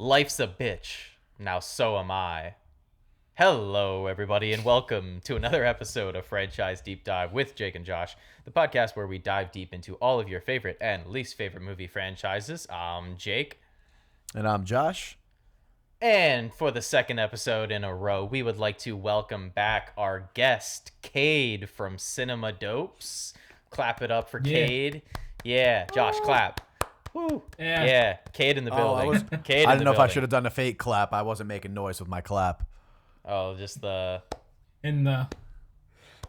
Life's a bitch. Now so am I. Hello, everybody, and welcome to another episode of Franchise Deep Dive with Jake and Josh, the podcast where we dive deep into all of your favorite and least favorite movie franchises. I'm Jake. And I'm Josh. And for the second episode in a row, we would like to welcome back our guest, Cade from Cinemadopes. Clap it up for Cade. Yeah, Josh, clap. Woo. Yeah, Cade in the building. Cade I didn't know if I should have done a fake clap. I wasn't making noise with my clap. Oh, just the... In the...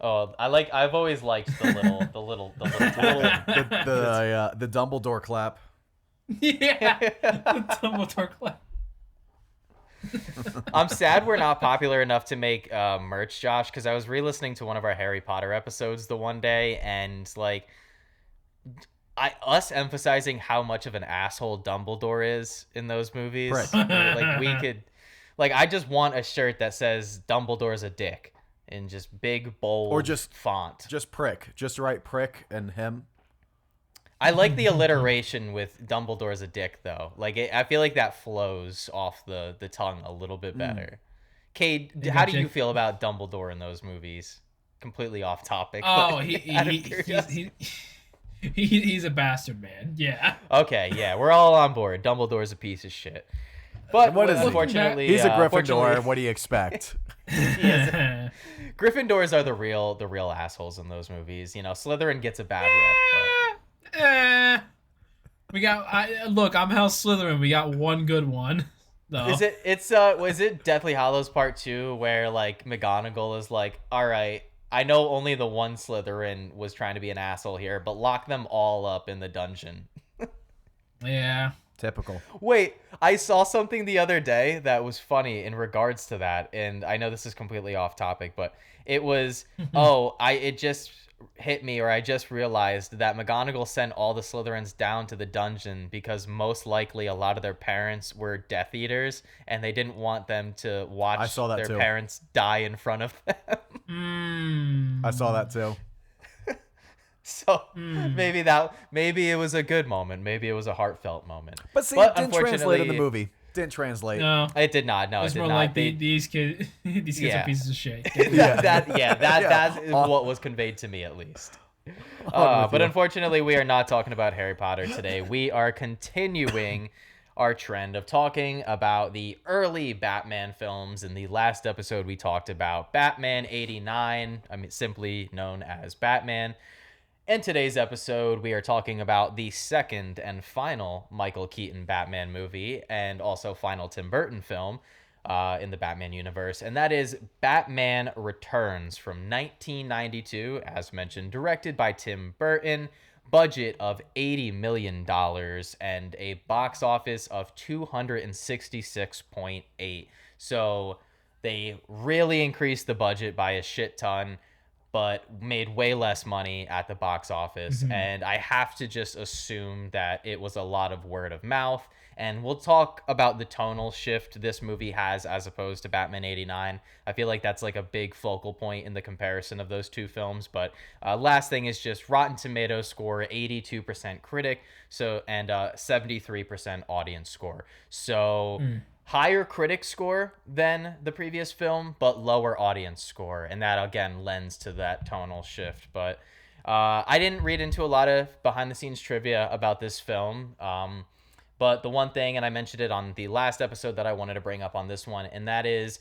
Oh, I've always liked the little the Dumbledore clap. Yeah, the Dumbledore clap. I'm sad we're not popular enough to make merch, Josh, because I was re-listening to one of our Harry Potter episodes the one day, and us emphasizing how much of an asshole Dumbledore is in those movies. I just want a shirt that says Dumbledore's a dick in just big bold or just font. Just prick. Just write prick and him. I like the alliteration with Dumbledore's a dick, though. I feel like that flows off the tongue a little bit better. Cade, how do you feel about Dumbledore in those movies? Completely off topic. Oh, he's a bastard, man. Yeah. Okay, yeah, we're all on board. Dumbledore's a piece of shit. But unfortunately, he's a Gryffindor. What do you expect? Gryffindors are the real assholes in those movies. You know, Slytherin gets a bad rep. We got. Look, I'm House Slytherin. We got one good one. Though. Was it Deathly Hallows Part 2 where McGonagall is like, all right, I know only the one Slytherin was trying to be an asshole here, but lock them all up in the dungeon. Yeah. Typical. Wait, I saw something the other day that was funny in regards to that, and I know this is completely off topic, but it was, it just hit me, or I just realized that McGonagall sent all the Slytherins down to the dungeon because most likely a lot of their parents were Death Eaters, and they didn't want them to watch their parents die in front of them. I saw that too. So maybe it was a good moment. Maybe it was a heartfelt moment. But see, it didn't translate in the movie. Didn't translate. No, it did not. No, it's it did more not. like these kids are pieces of shit. That's what was conveyed to me at least. But unfortunately, we are not talking about Harry Potter today. We are continuing our trend of talking about the early Batman films. In the last episode, we talked about Batman 89, simply known as Batman. In today's episode, we are talking about the second and final Michael Keaton Batman movie and also final Tim Burton film in the Batman universe, and that is Batman Returns from 1992, as mentioned, directed by Tim Burton, budget of $80 million, and a box office of 266.8. So they really increased the budget by a shit ton, but made way less money at the box office. Mm-hmm. And I have to just assume that it was a lot of word of mouth. And we'll talk about the tonal shift this movie has as opposed to Batman 89. I feel like that's a big focal point in the comparison of those two films. But last thing is just Rotten Tomatoes score, 82% critic, and 73% audience score. So... higher critic score than the previous film, but lower audience score. And that, again, lends to that tonal shift. But I didn't read into a lot of behind-the-scenes trivia about this film. But the one thing, and I mentioned it on the last episode that I wanted to bring up on this one, and that is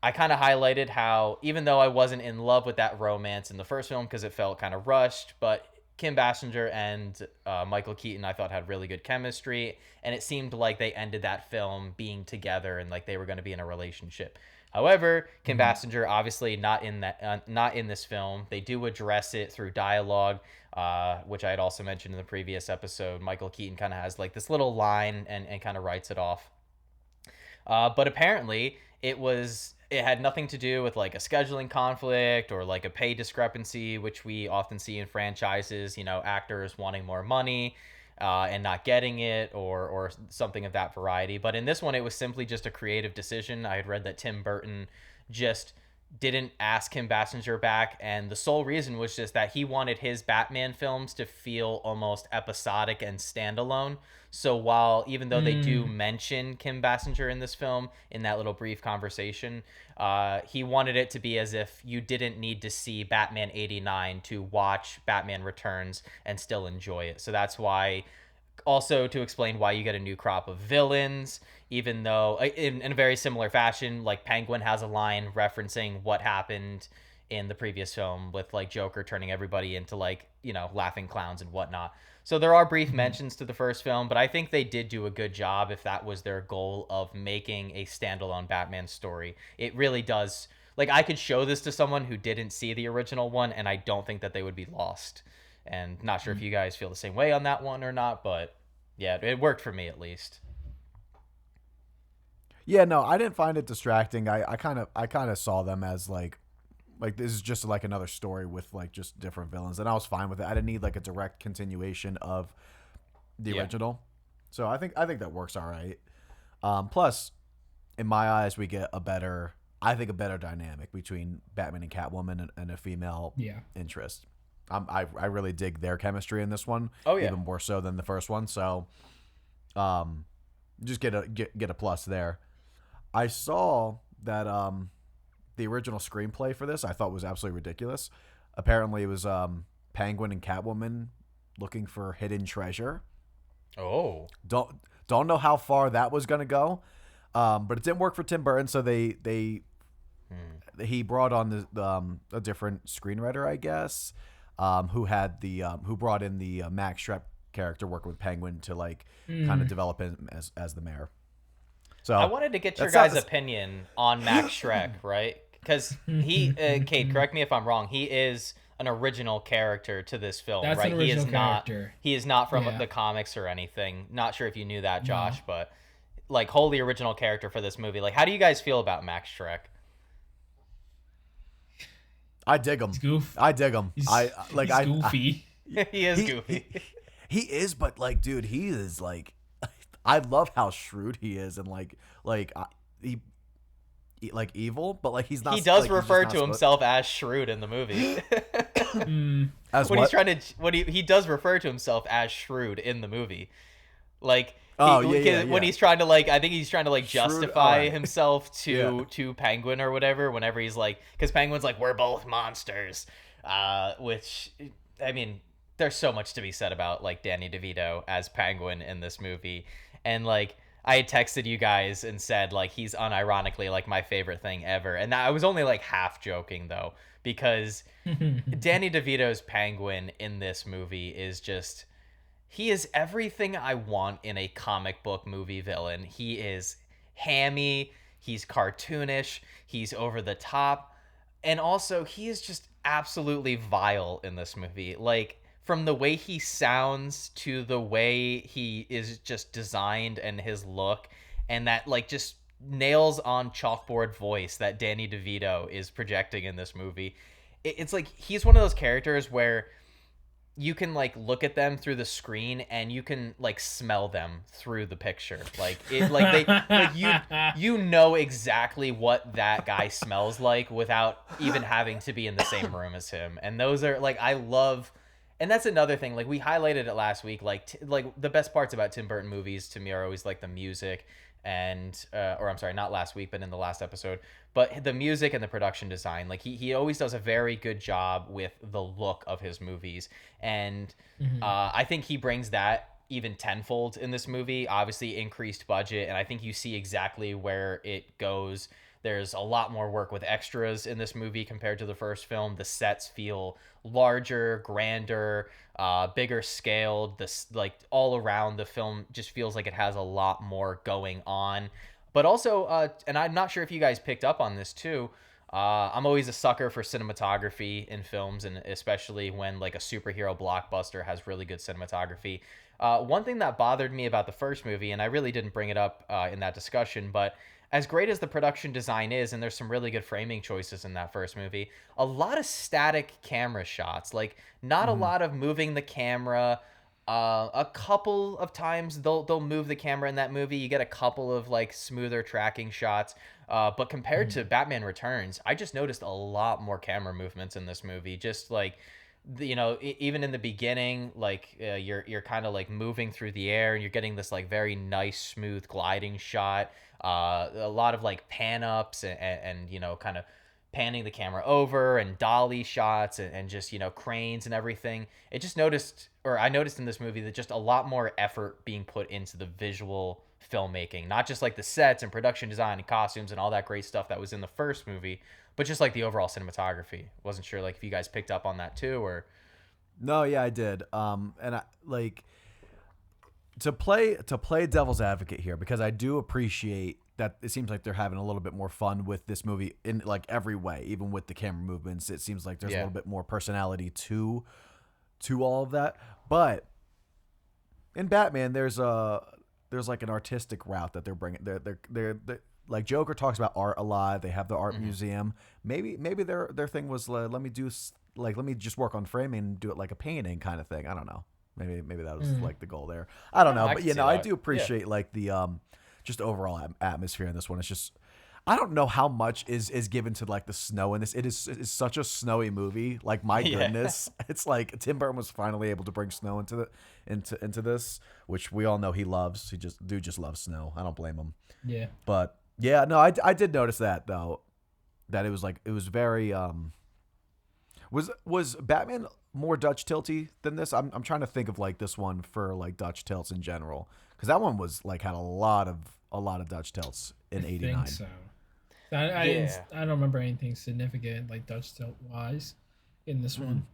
I kind of highlighted how, even though I wasn't in love with that romance in the first film because it felt kind of rushed, but Kim Basinger and Michael Keaton, I thought, had really good chemistry, and it seemed like they ended that film being together and like they were going to be in a relationship. However, Kim Basinger obviously not in this film. They do address it through dialogue, which I had also mentioned in the previous episode. Michael Keaton kind of has this little line and kind of writes it off. But apparently, it had nothing to do with a scheduling conflict or a pay discrepancy, which we often see in franchises, actors wanting more money and not getting it or something of that variety. But in this one, it was simply just a creative decision. I had read that Tim Burton just didn't ask Kim Basinger back, and the sole reason was just that he wanted his Batman films to feel almost episodic and standalone. So while even though they do mention Kim Basinger in this film in that little brief conversation, he wanted it to be as if you didn't need to see Batman 89 to watch Batman Returns and still enjoy it. So that's why, also to explain why you get a new crop of villains, even though in a very similar fashion, like Penguin has a line referencing what happened in the previous film with like Joker turning everybody into like, you know, laughing clowns and whatnot. So there are brief mentions to the first film, but I think they did do a good job if that was their goal of making a standalone Batman story. It really does. Like, I could show this to someone who didn't see the original one, and I don't think that they would be lost. And not sure if you guys feel the same way on that one or not, but yeah, it worked for me at least. Yeah, no, I didn't find it distracting. I kind of saw them as like this is just like another story with like just different villains, and I was fine with it. I didn't need like a direct continuation of the original, so I think that works all right. Plus, in my eyes, we get a better dynamic between Batman and Catwoman and a female interest. I really dig their chemistry in this one. Oh yeah, even more so than the first one. So, just get a plus there. I saw that the original screenplay for this I thought was absolutely ridiculous. Apparently, it was Penguin and Catwoman looking for hidden treasure. Oh, don't know how far that was gonna go, but it didn't work for Tim Burton. So he brought on a different screenwriter, I guess, who brought in the Max Schreck character working with Penguin to like kind of develop him as the mayor. So I wanted to get your guys' opinion on Max Schreck, right? Because he, Cade, correct me if I'm wrong, he is an original character to this film, That's right? An original character. He is not from the comics or anything. Not sure if you knew that, Josh, but like wholly original character for this movie. Like, how do you guys feel about Max Schreck? I dig him. I dig him. He's goofy. He is goofy. He is, but like, dude, he is like. I love how shrewd he is, and he like evil, but like he's not. He does refer to himself as shrewd in the movie. As when what? he's trying to, he does refer to himself as shrewd in the movie, like. When he's trying to like, I think he's trying to like justify himself to Penguin or whatever. Whenever he's like, because Penguin's like, we're both monsters, which I mean, there's so much to be said about like Danny DeVito as Penguin in this movie, and like I had texted you guys and said like he's unironically like my favorite thing ever, and I was only like half joking though, because Danny DeVito's Penguin in this movie is just. He is everything I want in a comic book movie villain. He is hammy, he's cartoonish, he's over the top, and also he is just absolutely vile in this movie. Like, from the way he sounds to the way he is just designed and his look, and that like just nails on chalkboard voice that Danny DeVito is projecting in this movie. It's like he's one of those characters where you can like look at them through the screen and you can like smell them through the picture. Like it, like they, like you know exactly what that guy smells like without even having to be in the same room as him. And those are like, I love, and that's another thing. Like we highlighted it last week. Like the best parts about Tim Burton movies to me are always like the music and, or I'm sorry, not last week, but in the last episode, but the music and the production design. Like he always does a very good job with the look of his movies. And I think he brings that even tenfold in this movie. Obviously increased budget, and I think you see exactly where it goes. There's a lot more work with extras in this movie compared to the first film. The sets feel larger, grander, bigger scaled. This like all around the film just feels like it has a lot more going on. But also, and I'm not sure if you guys picked up on this too, I'm always a sucker for cinematography in films, and especially when like a superhero blockbuster has really good cinematography. One thing that bothered me about the first movie, and I really didn't bring it up in that discussion, but as great as the production design is, and there's some really good framing choices in that first movie, a lot of static camera shots, like not a lot of moving the camera. A couple of times they'll move the camera in that movie. You get a couple of like smoother tracking shots. But compared to Batman Returns, I just noticed a lot more camera movements in this movie. Just like even in the beginning, like you're kind of like moving through the air and you're getting this like very nice smooth gliding shot, a lot of like pan ups and kind of panning the camera over and dolly shots and just cranes and everything. I noticed in this movie that just a lot more effort being put into the visual filmmaking, not just like the sets and production design and costumes and all that great stuff that was in the first movie, but just like the overall cinematography. Wasn't sure like if you guys picked up on that too, or No, yeah, I did. And I like to play devil's advocate here, because I do appreciate that it seems like they're having a little bit more fun with this movie in like every way, even with the camera movements. It seems like there's a little bit more personality to all of that. But in Batman, there's like an artistic route that they're bringing. They're like Joker talks about art a lot. They have the art museum. Maybe their thing was let me just work on framing and do it like a painting kind of thing. I don't know. Maybe that was like the goal there. I don't know, but I do appreciate like the just overall atmosphere in this one. It's just I don't know how much is given to like the snow in this. It's such a snowy movie. Like my goodness, it's like Tim Burton was finally able to bring snow into this, which we all know he loves. He just loves snow. I don't blame him. Yeah. But yeah, no, I did notice that though, that it was very was Batman more Dutch tilty than this? I'm trying to think of like this one for like Dutch tilts in general, because that one was like had a lot of Dutch tilts in '89. I think so. I don't remember anything significant like Dutch tilt wise in this one.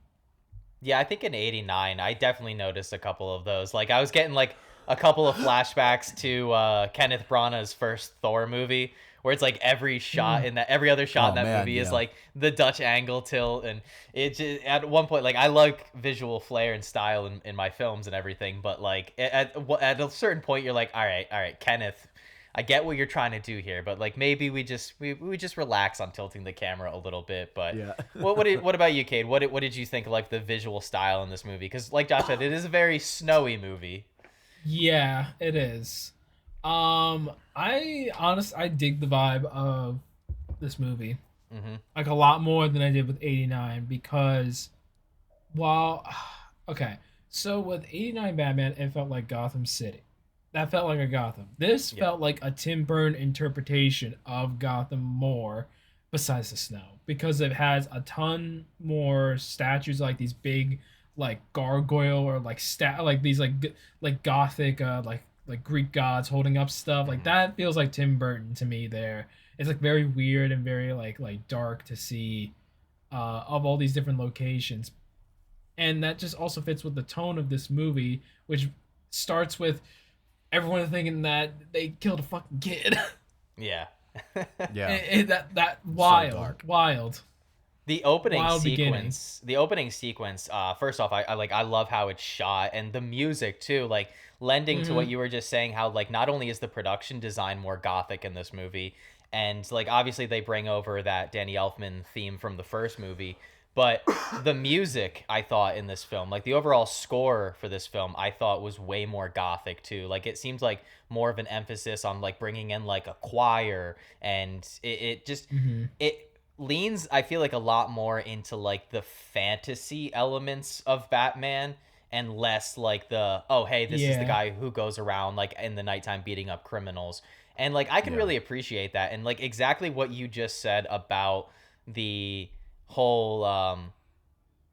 Yeah, I think in '89 I definitely noticed a couple of those. Like I was getting like a couple of flashbacks to Kenneth Branagh's first Thor movie, where it's like every shot every other shot in that movie is like the Dutch angle tilt, and it just, at one point, like I like visual flair and style in my films and everything, but like at a certain point you're like, all right, Kenneth, I get what you're trying to do here, but like maybe we just relax on tilting the camera a little bit. But what about you, Cade? What did you think of like the visual style in this movie? Because like Josh said, it is a very snowy movie. Yeah, it is. I dig the vibe of this movie, like a lot more than I did with '89, because so with '89 Batman, it felt like Gotham City. That felt like a Gotham. This felt like a Tim Burton interpretation of Gotham more, besides the snow, because it has a ton more statues, like these big like gargoyle or like like these like gothic like Greek gods holding up stuff. Like that feels like Tim Burton to me there. It's like very weird and very like dark to see of all these different locations. And that just also fits with the tone of this movie, which starts with everyone thinking that they killed a fucking kid. Yeah. Yeah. That wild. The opening sequence, first off, I love how it's shot, and the music too, like lending to what you were just saying, how like not only is the production design more gothic in this movie, and like obviously they bring over that Danny Elfman theme from the first movie, but the music I thought in this film, like the overall score for this film, I thought was way more gothic too. Like it seems like more of an emphasis on like bringing in like a choir, and it just it leans, I feel like, a lot more into like the fantasy elements of Batman and less like the, oh hey, this is the guy who goes around like in the nighttime beating up criminals. And like I can really appreciate that, and like exactly what you just said about the whole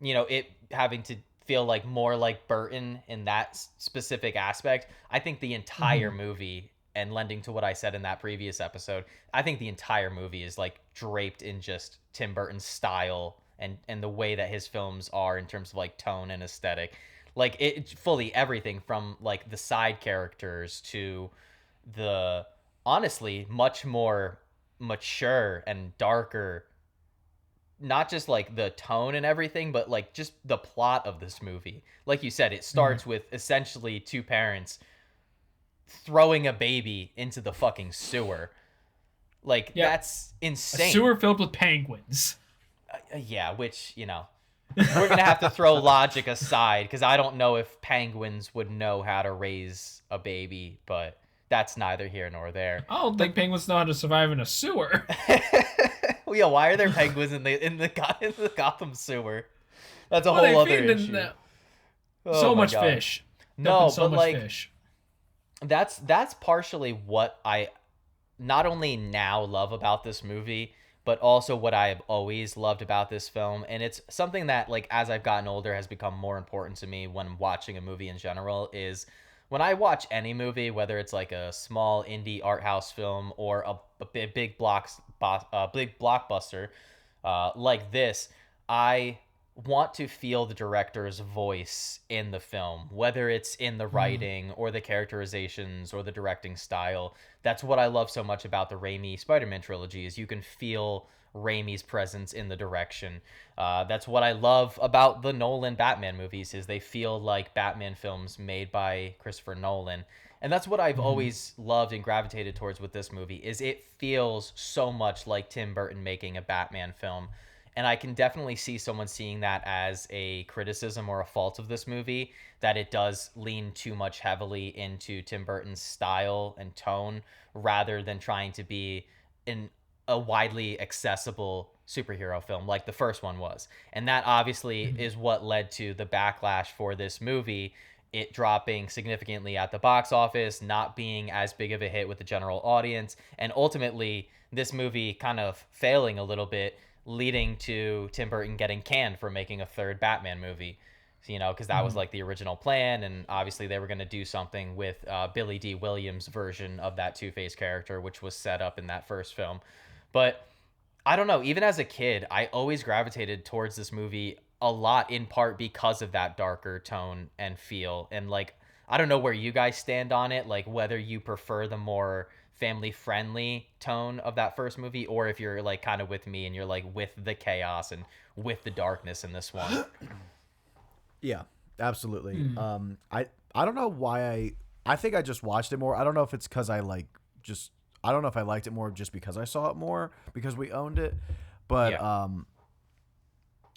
it having to feel like more like Burton in that specific aspect. I think the entire movie, and lending to what I said in that previous episode, I think the entire movie is like draped in just Tim Burton's style and the way that his films are in terms of like tone and aesthetic. Like it fully everything from like the side characters to the honestly much more mature and darker, not just like the tone and everything, but like just the plot of this movie. Like you said, it starts with essentially two parents throwing a baby into the fucking sewer. Like that's insane. A sewer filled with penguins. Which we're gonna have to throw logic aside, because I don't know if penguins would know how to raise a baby, but that's neither here nor there. I don't think penguins know how to survive in a sewer. Well, why are there penguins in the Gotham sewer? That's a What are whole they other feeding issue. them? Oh So my much God. fish. No, Dumping so but much like fish. that's partially what I not only now love about this movie, but also what I have always loved about this film. And it's something that, like, as I've gotten older, has become more important to me when watching a movie in general. Is when I watch any movie, whether it's like a small indie art house film or a big blockbuster like this, I want to feel the director's voice in the film, whether it's in the writing or the characterizations or the directing style. That's what I love so much about the Raimi Spider-Man trilogy, is you can feel Raimi's presence in the direction. That's what I love about the Nolan Batman movies, is they feel like Batman films made by Christopher Nolan. And that's what I've always loved and gravitated towards with this movie, is it feels so much like Tim Burton making a Batman film. And I can definitely see someone seeing that as a criticism or a fault of this movie, that it does lean too much heavily into Tim Burton's style and tone rather than trying to be in a widely accessible superhero film like the first one was. And that obviously is what led to the backlash for this movie, it dropping significantly at the box office, not being as big of a hit with the general audience, and ultimately this movie kind of failing a little bit, leading to Tim Burton getting canned for making a third Batman movie, you know, because that was like the original plan. And obviously they were going to do something with Billy D. Williams' version of that Two-Face character, which was set up in that first film. But I don't know, even as a kid, I always gravitated towards this movie a lot, in part because of that darker tone and feel. And like, I don't know where you guys stand on it, like whether you prefer the more family friendly tone of that first movie, or if you're like kind of with me and you're like with the chaos and with the darkness in this one. Yeah, absolutely. I don't know why I think I just watched it more. I don't know if it's because I don't know if I liked it more just because I saw it more because we owned it. But Yeah.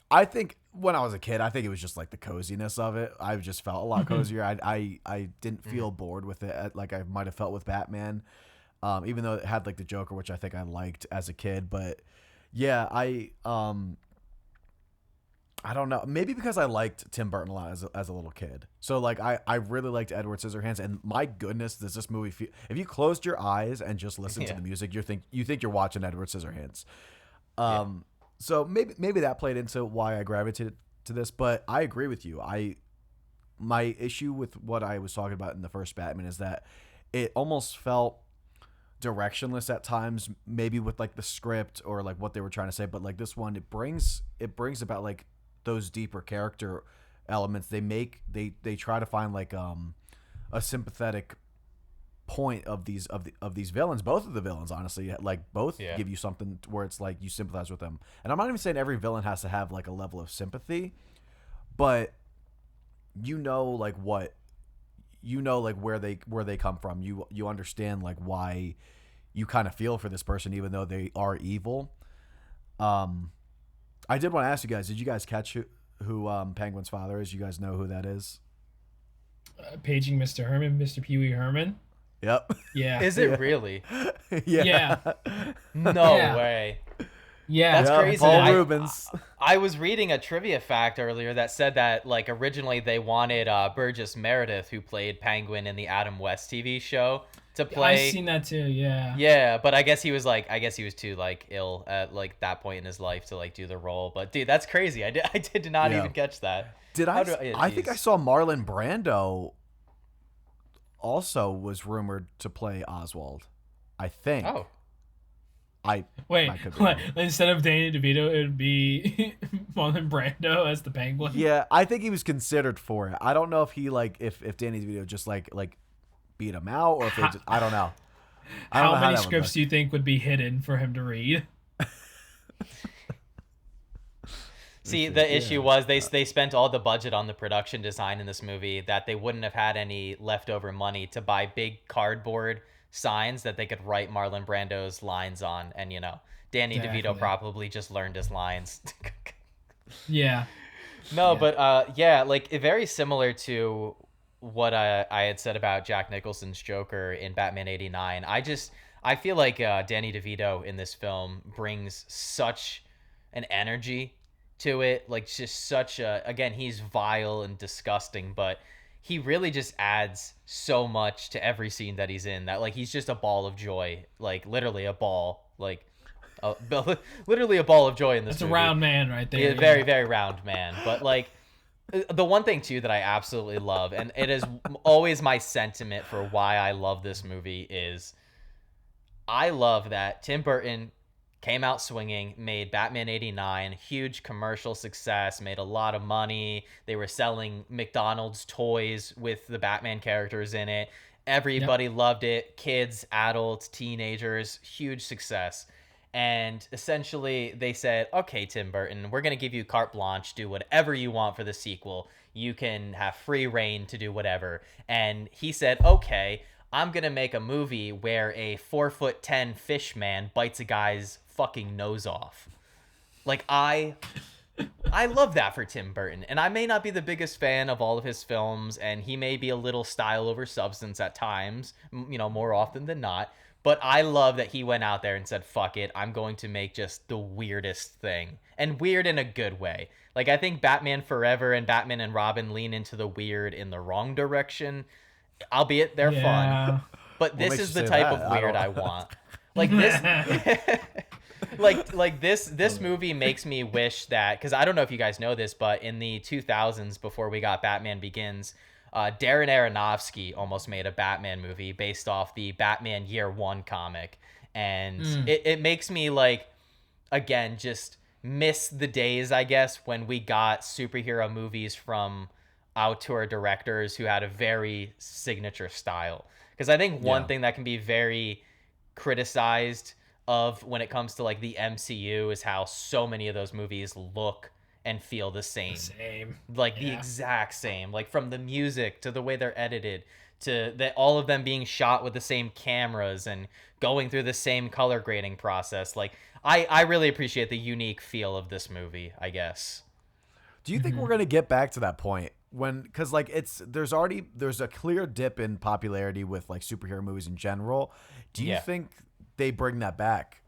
I think when I was a kid, I think it was just like the coziness of it. I just felt a lot cozier. I didn't feel bored with it like I might have felt with Batman. Even though it had like the Joker, which I think I liked as a kid. But yeah, I don't know. Maybe because I liked Tim Burton a lot as a little kid. So like I really liked Edward Scissorhands, and my goodness, does this movie feel? If you closed your eyes and just listened to the music, you think you're watching Edward Scissorhands. So maybe that played into why I gravitated to this. But I agree with you. My issue with what I was talking about in the first Batman is that it almost felt directionless at times, maybe with like the script or like what they were trying to say. But like this one, it brings about like those deeper character elements. They try to find like a sympathetic point of these villains. Both of the villains, honestly, like both give you something where it's like you sympathize with them. And I'm not even saying every villain has to have like a level of sympathy, but like where they come from. You understand like why you kind of feel for this person even though they are evil. I did want to ask you guys, did you guys catch who Penguin's father is? You guys know who that is? Paging Mr. Herman, Mr. Pee Wee Herman. Yep. Yeah. Is it really? Yeah. No Yeah. way. Yeah. That's crazy. Paul Rubens. I was reading a trivia fact earlier that said that like originally they wanted Burgess Meredith, who played Penguin in the Adam West TV show, to play. I've seen that too. Yeah. Yeah, but I guess he was too like ill at like that point in his life to like do the role. But dude, that's crazy. I did not even catch that. I think I saw Marlon Brando also was rumored to play Oswald. I think. Oh. Wait, I could be wrong. instead of Danny DeVito, it would be Marlon Brando as the Penguin. Yeah, I think he was considered for it. I don't know if he like if Danny DeVito just like beat him out, or if they just, I don't know. How many scripts do you think would be hidden for him to read? See, the issue was they spent all the budget on the production design in this movie that they wouldn't have had any leftover money to buy big cardboard signs that they could write Marlon Brando's lines on. And, you know, Danny DeVito probably just learned his lines. Yeah. No, but like very similar to what I had said about Jack Nicholson's Joker in Batman '89. I feel like Danny DeVito in this film brings such an energy to it. Like, just such a, again, he's vile and disgusting, but he really just adds so much to every scene that he's in, that like he's just a ball of joy, like literally a ball, like literally a ball of joy in this movie. It's a round man right there. Yeah, very, very round man. But like, the one thing too that I absolutely love, and it is always my sentiment for why I love this movie, is I love that Tim Burton came out swinging, made Batman 89, huge commercial success, made a lot of money. They were selling McDonald's toys with the Batman characters in it. Everybody loved it. Kids, adults, teenagers, huge success. And essentially they said, okay, Tim Burton, we're going to give you carte blanche, do whatever you want for the sequel. You can have free reign to do whatever. And he said, okay, I'm going to make a movie where a 4'10" fish man bites a guy's fucking nose off. Like, I love that for Tim Burton. And I may not be the biggest fan of all of his films, and he may be a little style over substance at times, you know, more often than not. But I love that he went out there and said, fuck it, I'm going to make just the weirdest thing. And weird in a good way. Like, I think Batman Forever and Batman and Robin lean into the weird in the wrong direction. Albeit they're fun. But this is the type of weird I want. Like this like this movie makes me wish that, because I don't know if you guys know this, but in the 2000s, before we got Batman Begins, Darren Aronofsky almost made a Batman movie based off the Batman Year One comic. And it makes me, like, again, just miss the days, I guess, when we got superhero movies from auteur directors who had a very signature style. Because I think one thing that can be very criticized of when it comes to like the MCU is how so many of those movies look and feel the same. The exact same. Like, from the music to the way they're edited to all of them being shot with the same cameras and going through the same color grading process. Like, I really appreciate the unique feel of this movie, I guess. Do you think we're going to get back to that point? Because like there's a clear dip in popularity with like superhero movies in general. Do you think they bring that back?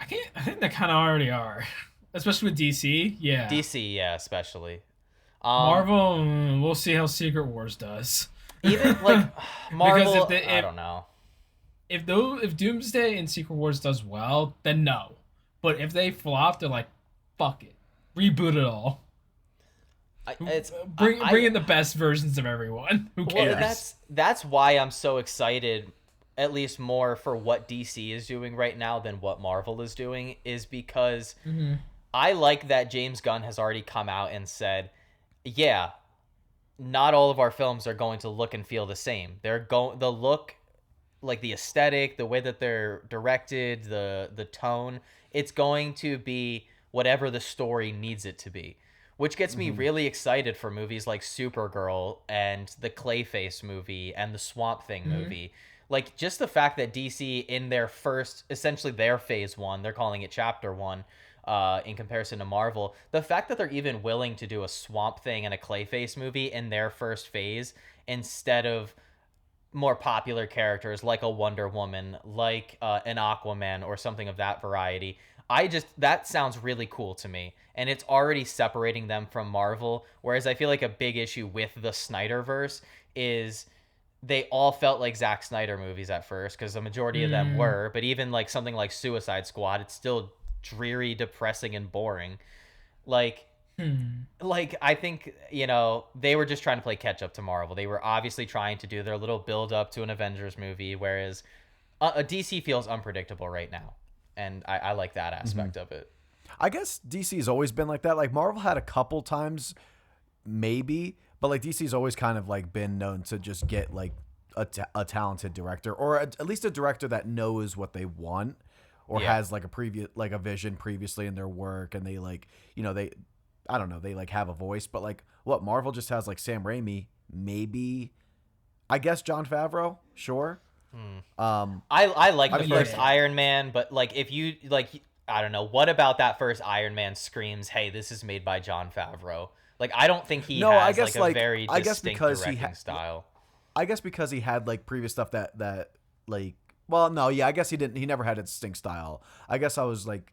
I think they kind of already are, especially with DC. Yeah, DC, yeah, especially. Marvel, we'll see how Secret Wars does. Even like Marvel, I don't know. If Doomsday and Secret Wars does well, then no. But if they flop, they're like, fuck it, reboot it all. Bring in the best versions of everyone. Who cares? Well, that's why I'm so excited, at least more for what DC is doing right now than what Marvel is doing, is because I like that James Gunn has already come out and said, yeah, not all of our films are going to look and feel the same. The look, like the aesthetic, the way that they're directed, the tone, it's going to be whatever the story needs it to be. Which gets me really excited for movies like Supergirl and the Clayface movie and the Swamp Thing movie. Like, just the fact that DC, in their first, essentially their phase one, they're calling it chapter one, in comparison to Marvel, the fact that they're even willing to do a Swamp Thing and a Clayface movie in their first phase instead of more popular characters like a Wonder Woman, like an Aquaman or something of that variety. That sounds really cool to me. And it's already separating them from Marvel. Whereas I feel like a big issue with the Snyderverse is they all felt like Zack Snyder movies at first, because the majority of them were. But even like something like Suicide Squad, it's still dreary, depressing, and boring. Like I think, they were just trying to play catch up to Marvel. They were obviously trying to do their little build up to an Avengers movie, whereas a DC feels unpredictable right now. And I like that aspect of it. I guess DC's always been like that. Like, Marvel had a couple times, maybe, but like DC's always kind of like been known to just get like a talented director, or at least a director that knows what they want, or has like a vision previously in their work, and they like, they like have a voice. But like, what Marvel just has like Sam Raimi, maybe, I guess Jon Favreau, sure. I like the first Iron Man, but like, if you like, I don't know, what about that first Iron Man screams, hey, this is made by Jon Favreau? Like, I don't think he has like a very distinct directing style. I guess because he had like previous stuff that like, well, no, yeah, I guess he never had a distinct style. I guess I was like,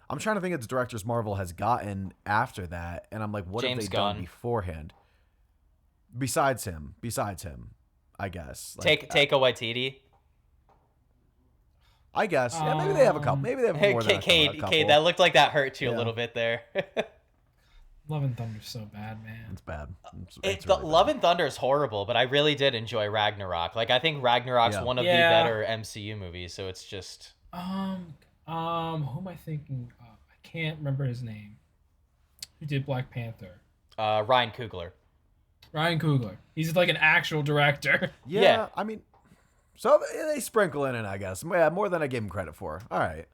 I'm trying to think of the directors Marvel has gotten after that, and I'm like, what James have they Gunn. done beforehand? Besides him, I guess. Like, Taika Waititi. I guess. Yeah, maybe they have a couple. Maybe they have more than a Cade, couple. that looked like that hurt you a Yeah. little bit there. Love and Thunder's so bad, man. It's bad. It's The really Love bad. and Thunder is horrible, but I really did enjoy Ragnarok. Like, I think Ragnarok's Yeah. one of the Yeah. better MCU movies, so it's just... Who am I thinking of? I can't remember his name. Who did Black Panther? Ryan Coogler. Ryan Coogler. He's like an actual director. Yeah, I mean, so they sprinkle in it, I guess. Yeah, more than I gave him credit for. All right.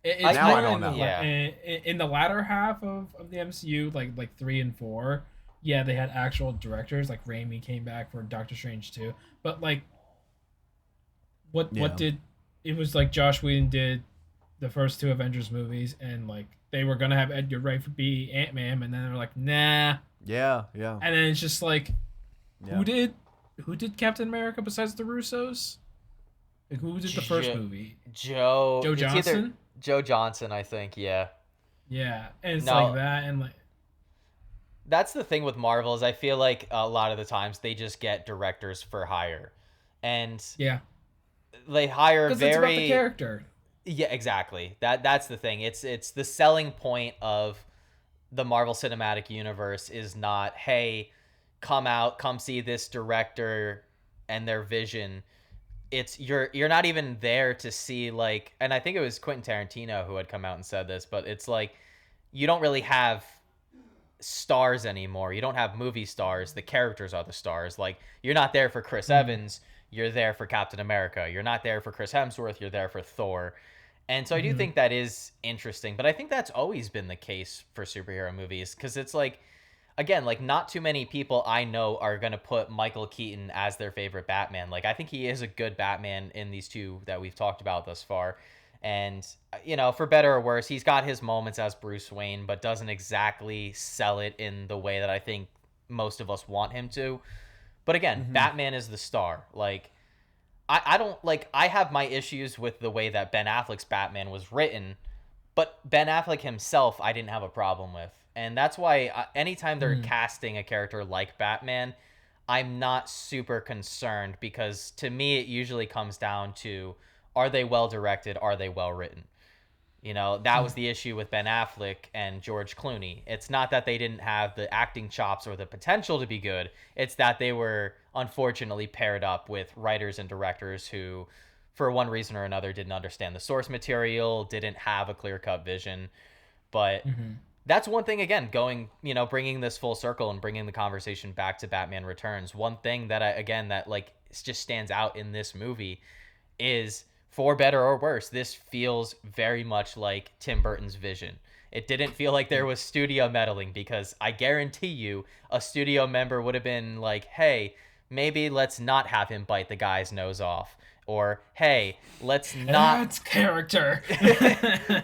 It's Now more I don't in the, know. Yeah. in the latter half of the MCU, like 3 and 4. Yeah, they had actual directors. Like Raimi came back for Doctor Strange 2. But like, what Yeah. did it was like Josh Whedon did the first 2 Avengers movies, and like they were gonna have Edgar Wright be Ant-Man, and then they were like, nah. Yeah. And then it's just like, Yeah. who did Captain America besides the Russos? Like, who did the first movie? Joe Joe it's either Johnson? Joe Johnson, I think, yeah. Yeah, and it's No. like that, and like, That's the thing with Marvel is I feel like a lot of the times they just get directors for hire. And yeah, they hire because it's about the very... character. Yeah, exactly. That's the thing. It's the selling point of the Marvel Cinematic Universe is not, hey, come see this director and their vision. It's you're not even there to see, like, and I think it was Quentin Tarantino who had come out and said this, but it's like you don't really have stars anymore. You don't have movie stars. The characters are the stars. Like, you're not there for Chris Evans, you're there for Captain America. You're not there for Chris Hemsworth, you're there for Thor. And so I do think that is interesting, but I think that's always been the case for superhero movies, because it's like, again, like, not too many people I know are going to put Michael Keaton as their favorite Batman. Like, I think he is a good Batman in these 2 that we've talked about thus far. And, you know, for better or worse, he's got his moments as Bruce Wayne, but doesn't exactly sell it in the way that I think most of us want him to. But again, Batman is the star. Like, I don't, like, I have my issues with the way that Ben Affleck's Batman was written, but Ben Affleck himself I didn't have a problem with. And that's why anytime they're casting a character like Batman, I'm not super concerned, because to me it usually comes down to, are they well directed? Are they well written? You know, that was the issue with Ben Affleck and George Clooney. It's not that they didn't have the acting chops or the potential to be good. It's that they were unfortunately paired up with writers and directors who, for one reason or another, didn't understand the source material, didn't have a clear-cut vision. But that's one thing, again, going, you know, bringing this full circle and bringing the conversation back to Batman Returns. One thing that like just stands out in this movie is, for better or worse, this feels very much like Tim Burton's vision. It didn't feel like there was studio meddling, because I guarantee you a studio member would have been like, hey, maybe let's not have him bite the guy's nose off. Or, hey, let's not... That's character.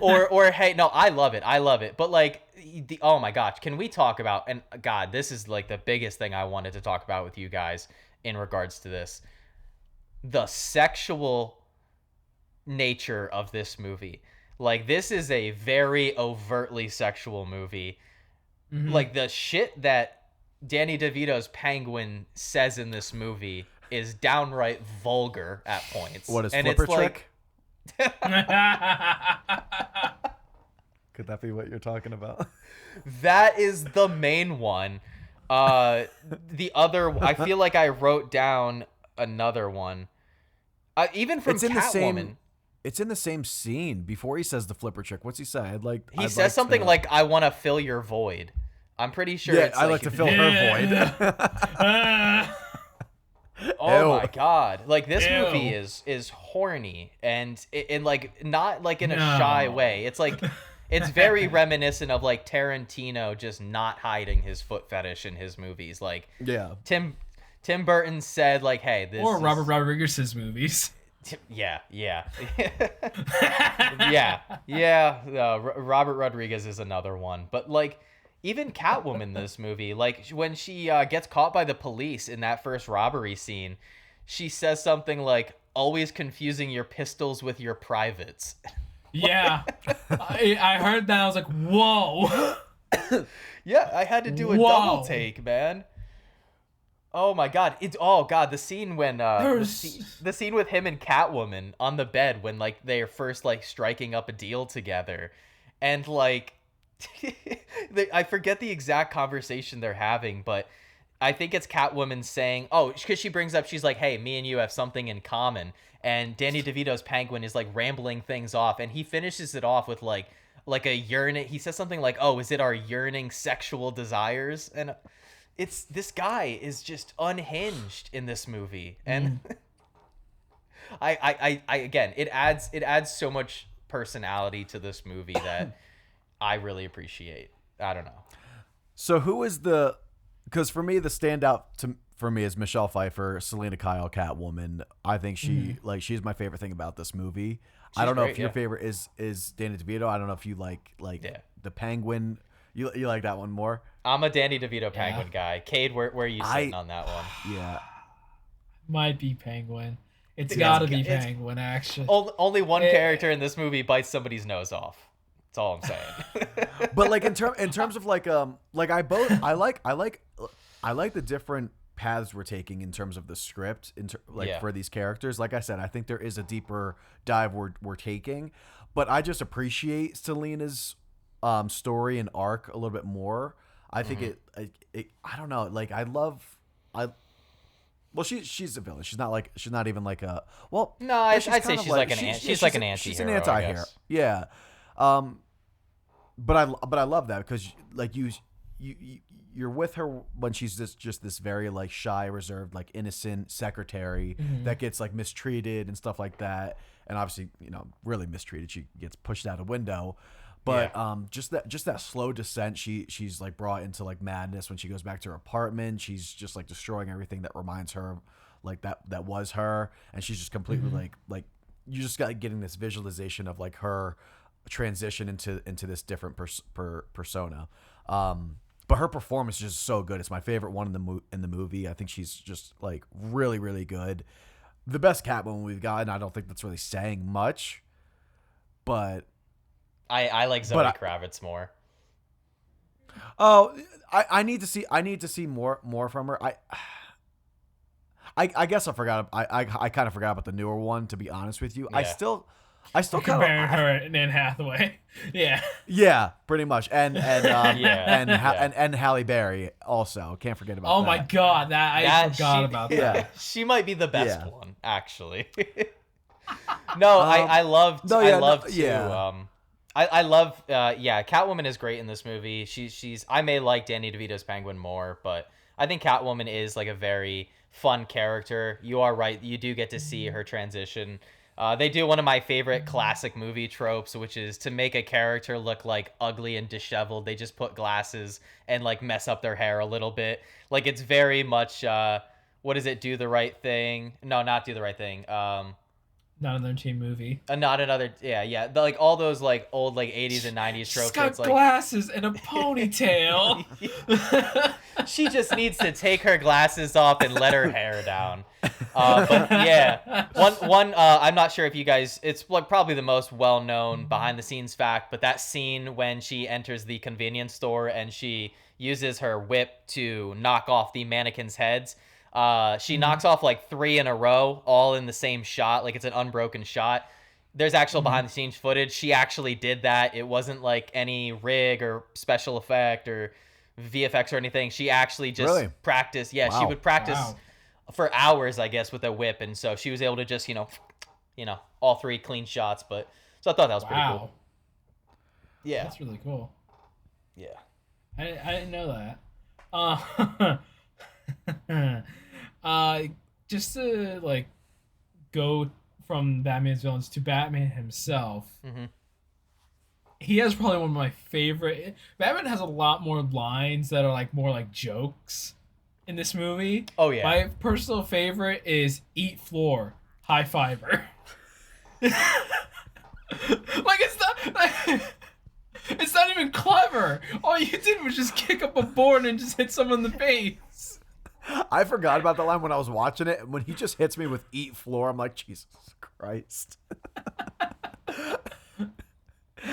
or hey, no, I love it. But like, oh my gosh, can we talk about, and God, this is like the biggest thing I wanted to talk about with you guys in regards to this. The sexual nature of this movie. Like, this is a very overtly sexual movie. Like, the shit that Danny DeVito's Penguin says in this movie is downright vulgar at points. What is and flipper it's like, trick? Could that be what you're talking about? that is the main one. The other, I feel like I wrote down another one. Even from Catwoman. It's in the same scene before he says the flipper trick. What's he say? He says something like, "I want to fill your void." I'm pretty sure. Yeah, it's I like to fill her void. Oh Ew. my god! Like, this Ew. movie is horny, and in like, not like in a shy way. It's like, it's very reminiscent of like Tarantino just not hiding his foot fetish in his movies. Like, Yeah. Tim Burton said, like, "Hey, this Or is... Robert Rodriguez's movies. Yeah. Robert Rodriguez is another one, but like, even Catwoman in this movie, like, when she gets caught by the police in that first robbery scene, she says something like, "Always confusing your pistols with your privates." Yeah. I heard that. I was like, whoa. Yeah, I had to do a double take, man. Oh my god! The scene when the scene with him and Catwoman on the bed when like they're first like striking up a deal together, and like I forget the exact conversation they're having, but I think it's Catwoman saying, "Oh," because she brings up, she's like, "Hey, me and you have something in common," and Danny DeVito's Penguin is like rambling things off, and he finishes it off with like a yearning. He says something like, "Oh, is it our yearning sexual desires?" And it's this guy is just unhinged in this movie, and I again, it adds so much personality to this movie that I really appreciate. I don't know. So who is the? Because for me, the standout for me is Michelle Pfeiffer, Selina Kyle, Catwoman. I think she's my favorite thing about this movie. I don't know if your favorite is Danny DeVito. I don't know if you like the Penguin. You like that one more? I'm a Danny DeVito Penguin guy. Cade, where are you sitting on that one? Yeah. Might be Penguin. It's got to be Penguin, actually. Only one character in this movie bites somebody's nose off. That's all I'm saying. But like in terms of like I like the different paths we're taking in terms of the script for these characters. Like I said, I think there is a deeper dive we're taking, but I just appreciate Selina's story and arc a little bit more. I think it I don't know, like well, she's a villain. She's not even like a no. I'd say she's like an anti-hero. She's an anti-hero. Yeah. But I love that because like you're with her when she's just this very like shy, reserved, like innocent secretary that gets like mistreated and stuff like that, and obviously really mistreated. She gets pushed out a window, but just that slow descent. She's like brought into like madness when she goes back to her apartment. She's just like destroying everything that reminds her of like that was her, and she's just completely like you just got getting this visualization of like her transition into this different persona. But her performance is just so good. It's my favorite one in the movie. I think she's just like really, really good. The best Catwoman we've gotten. I don't think that's really saying much, but I like Zoe Kravitz more. Oh, I need to see more from her. I guess I forgot. I kind of forgot about the newer one, to be honest with you. Yeah. I still comparing her and Anne Hathaway. Yeah, pretty much. And Halle Berry also. Can't forget about that. Oh my god, I forgot about that. Yeah. She might be the best one, actually. No, I love Catwoman is great in this movie. I may like Danny DeVito's Penguin more, but I think Catwoman is like a very fun character. You are right. You do get to see her transition. They do one of my favorite classic movie tropes, which is to make a character look like ugly and disheveled. They just put glasses and like mess up their hair a little bit. Like it's very much, what is it? Do the right thing? No, not do the right thing. Not another teen movie. Not another. Yeah. Like all those like old like 80s and 90s tropes. She's got glasses and a ponytail. She just needs to take her glasses off and let her hair down. But yeah, one. I'm not sure if you guys. It's like probably the most well-known behind-the-scenes fact, but that scene when she enters the convenience store and she uses her whip to knock off the mannequins' heads. She knocks off like 3 in a row, all in the same shot. Like it's an unbroken shot. There's actual behind the scenes footage. She actually did that. It wasn't like any rig or special effect or VFX or anything. She actually just practiced. Yeah, wow. She would practice for hours, I guess, with a whip. And so she was able to just, all 3 clean shots. But so I thought that was pretty cool. Yeah. That's really cool. Yeah. I didn't know that. Just to like go from Batman's villains to Batman himself. He has probably one of my favorite. Batman has a lot more lines that are like more like jokes in this movie. Oh yeah. My personal favorite is "Eat floor, high fiber." Like it's not even clever. All you did was just kick up a board and just hit someone in the face. I forgot about the line when I was watching it. When he just hits me with "eat floor," I'm like, Jesus Christ.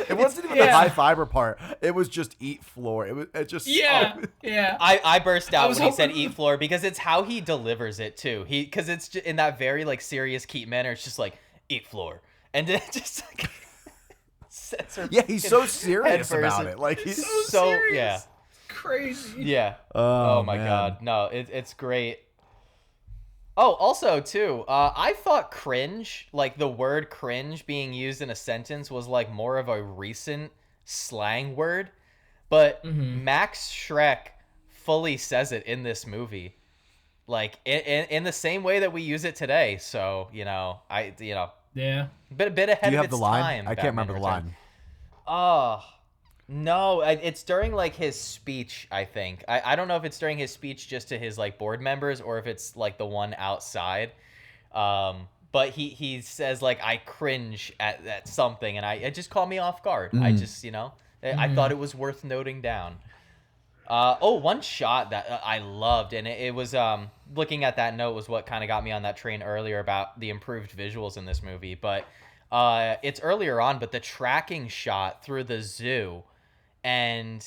It wasn't even the high fiber part. It was just eat floor. It just yeah. I burst out when he said hoping- eat floor because it's how he delivers it too. Because it's just in that very like serious Keat manner. It's just like eat floor, and then it just like sets her. Yeah, he's so serious head first. about it. Like he's so serious. yeah. Crazy. Yeah. Oh my man. god. No, it's great. Oh, also too, I thought cringe, like the word cringe being used in a sentence was like more of a recent slang word, but Max Schreck fully says it in this movie, like in the same way that we use it today. So Yeah. bit ahead Do you of have its the line? time. I can't Batman remember the Returns. line. Oh, no, it's during like his speech, I think. I don't know if it's during his speech just to his like board members or if it's like the one outside. But he says like I cringe at something and it just caught me off guard. I just, I thought it was worth noting down. One shot that I loved, and it was looking at that note was what kind of got me on that train earlier about the improved visuals in this movie, but it's earlier on, but the tracking shot through the zoo, and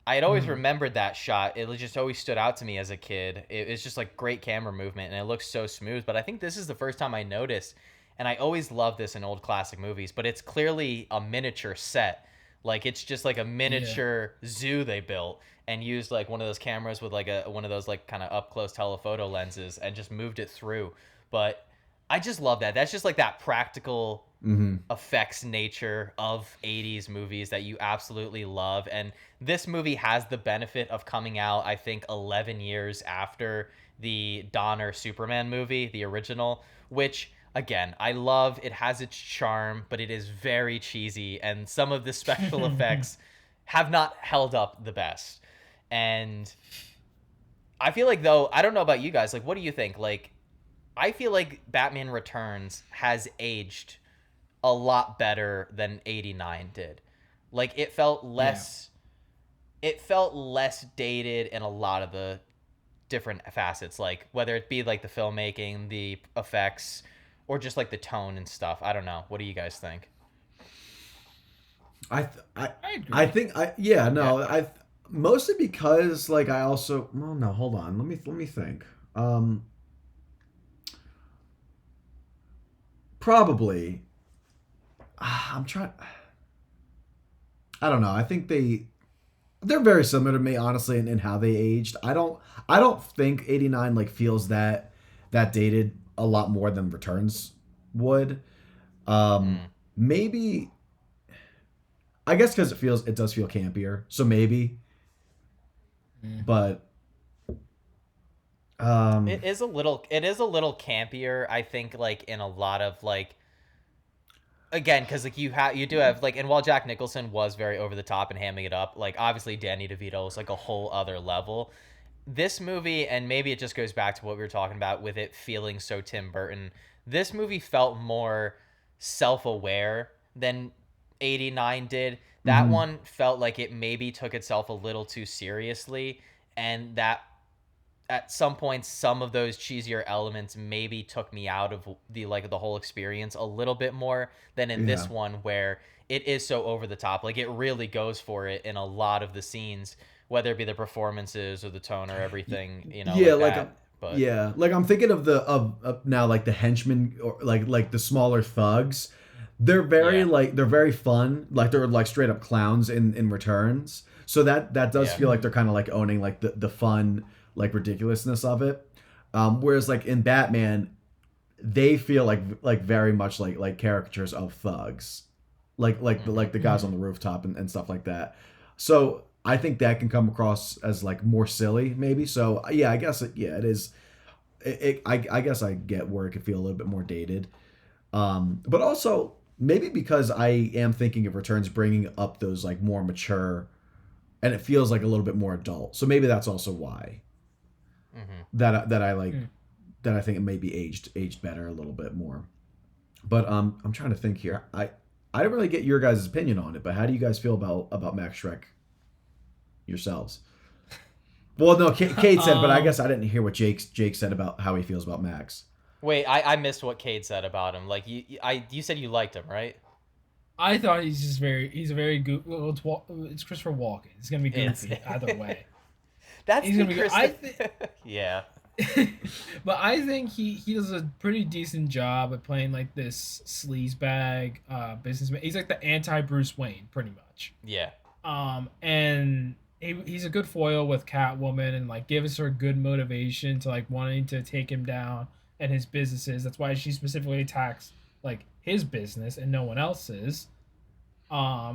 I had always remembered that shot. It just always stood out to me as a kid. It's just like great camera movement, and it looks so smooth. But I think this is the first time I noticed, and I always love this in old classic movies, but it's clearly a miniature set. Like it's just like a miniature zoo they built and used like one of those cameras with like one of those like kind of up close telephoto lenses and just moved it through. But I just love that. That's just like that practical effects nature of 80s movies that you absolutely love. And this movie has the benefit of coming out, I think, 11 years after the Donner Superman movie, the original, which again, I love. It has its charm, but it is very cheesy, and some of the special effects have not held up the best. And I feel like, though, I don't know about you guys, like, what do you think? Like, I feel like Batman Returns has aged a lot better than 89 did. Like, it felt less dated in a lot of the different facets, like whether it be like the filmmaking, the effects, or just like the tone and stuff. I don't know. What do you guys think? I agree. I think I mostly because like I also hold on, let me think. Probably I'm trying. I don't know. I think they're very similar to me, honestly, in how they aged. I don't think 89 like feels that dated a lot more than Returns would. Maybe, I guess because it does feel campier. So maybe, but it is a little campier, I think, like in a lot of like, again, because like you do have like, and while Jack Nicholson was very over the top and hamming it up, like obviously Danny DeVito is like a whole other level. This movie, and maybe it just goes back to what we were talking about with it feeling so Tim Burton, this movie felt more self-aware than 89 did. That one felt like it maybe took itself a little too seriously, and that at some points some of those cheesier elements maybe took me out of the whole experience a little bit more than in this one, where it is so over the top. Like it really goes for it in a lot of the scenes, whether it be the performances or the tone or everything, like I'm thinking of now like the henchmen or like the smaller thugs. They're very they're very fun, like they're like straight up clowns in Returns. So that does feel like they're kind of like owning like the fun like ridiculousness of it. Whereas like in Batman, they feel like very much like caricatures of thugs, like the guys on the rooftop and stuff like that. So I think that can come across as like more silly, maybe. So yeah, I guess it is. I guess I get where it could feel a little bit more dated, but also maybe because I am thinking of Returns bringing up those like more mature, and it feels like a little bit more adult. So maybe that's also why that I like that I think it maybe aged better a little bit more. But I'm trying to think here. I didn't really get your guys' opinion on it, but how do you guys feel about Max Schreck yourselves? Well, no, Cade said, but I guess I didn't hear what Jake said about how he feels about Max. Wait, I missed what Cade said about him. Like you said you liked him, right? I thought he's a very good. Well, it's Christopher Walken. It's gonna be goofy either way. That's he's gonna be. Yeah. But I think he does a pretty decent job at playing like this sleazebag businessman. He's like the anti Bruce Wayne, pretty much. Yeah. And he's a good foil with Catwoman and like gives her good motivation to like wanting to take him down and his businesses. That's why she specifically attacks like his business and no one else's. I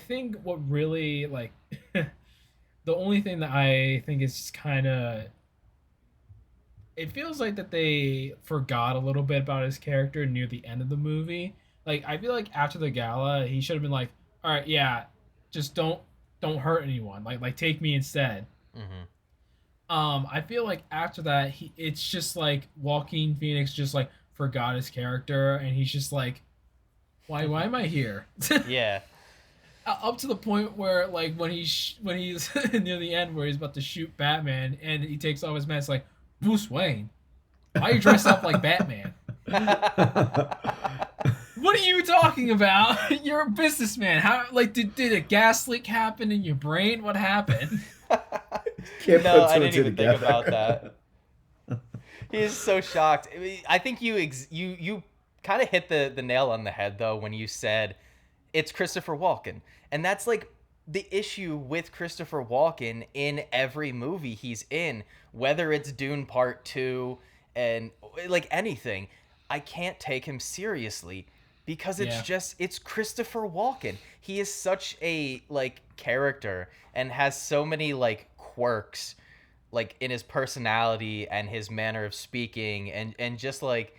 think what really like the only thing that I think is kind of it feels like that they forgot a little bit about his character near the end of the movie. Like I feel like after the gala, he should have been like, "All right, yeah, just don't hurt anyone. Like take me instead." I feel like after that, it's just like Joaquin Phoenix just like forgot his character, and he's just like, why am I here? Yeah. Up to the point where like when he's near the end where he's about to shoot Batman and he takes off his mask like, Bruce Wayne, why are you dressed up like Batman? What are you talking about? You're a businessman. How like did a gas leak happen in your brain? What happened? No, I didn't even think about that. He is so shocked. I think you kind of hit the nail on the head though when you said it's Christopher Walken. And that's like the issue with Christopher Walken in every movie he's in, whether it's Dune Part 2 and like anything. I can't take him seriously because it's Christopher Walken. He is such a like character and has so many like quirks like in his personality and his manner of speaking and just like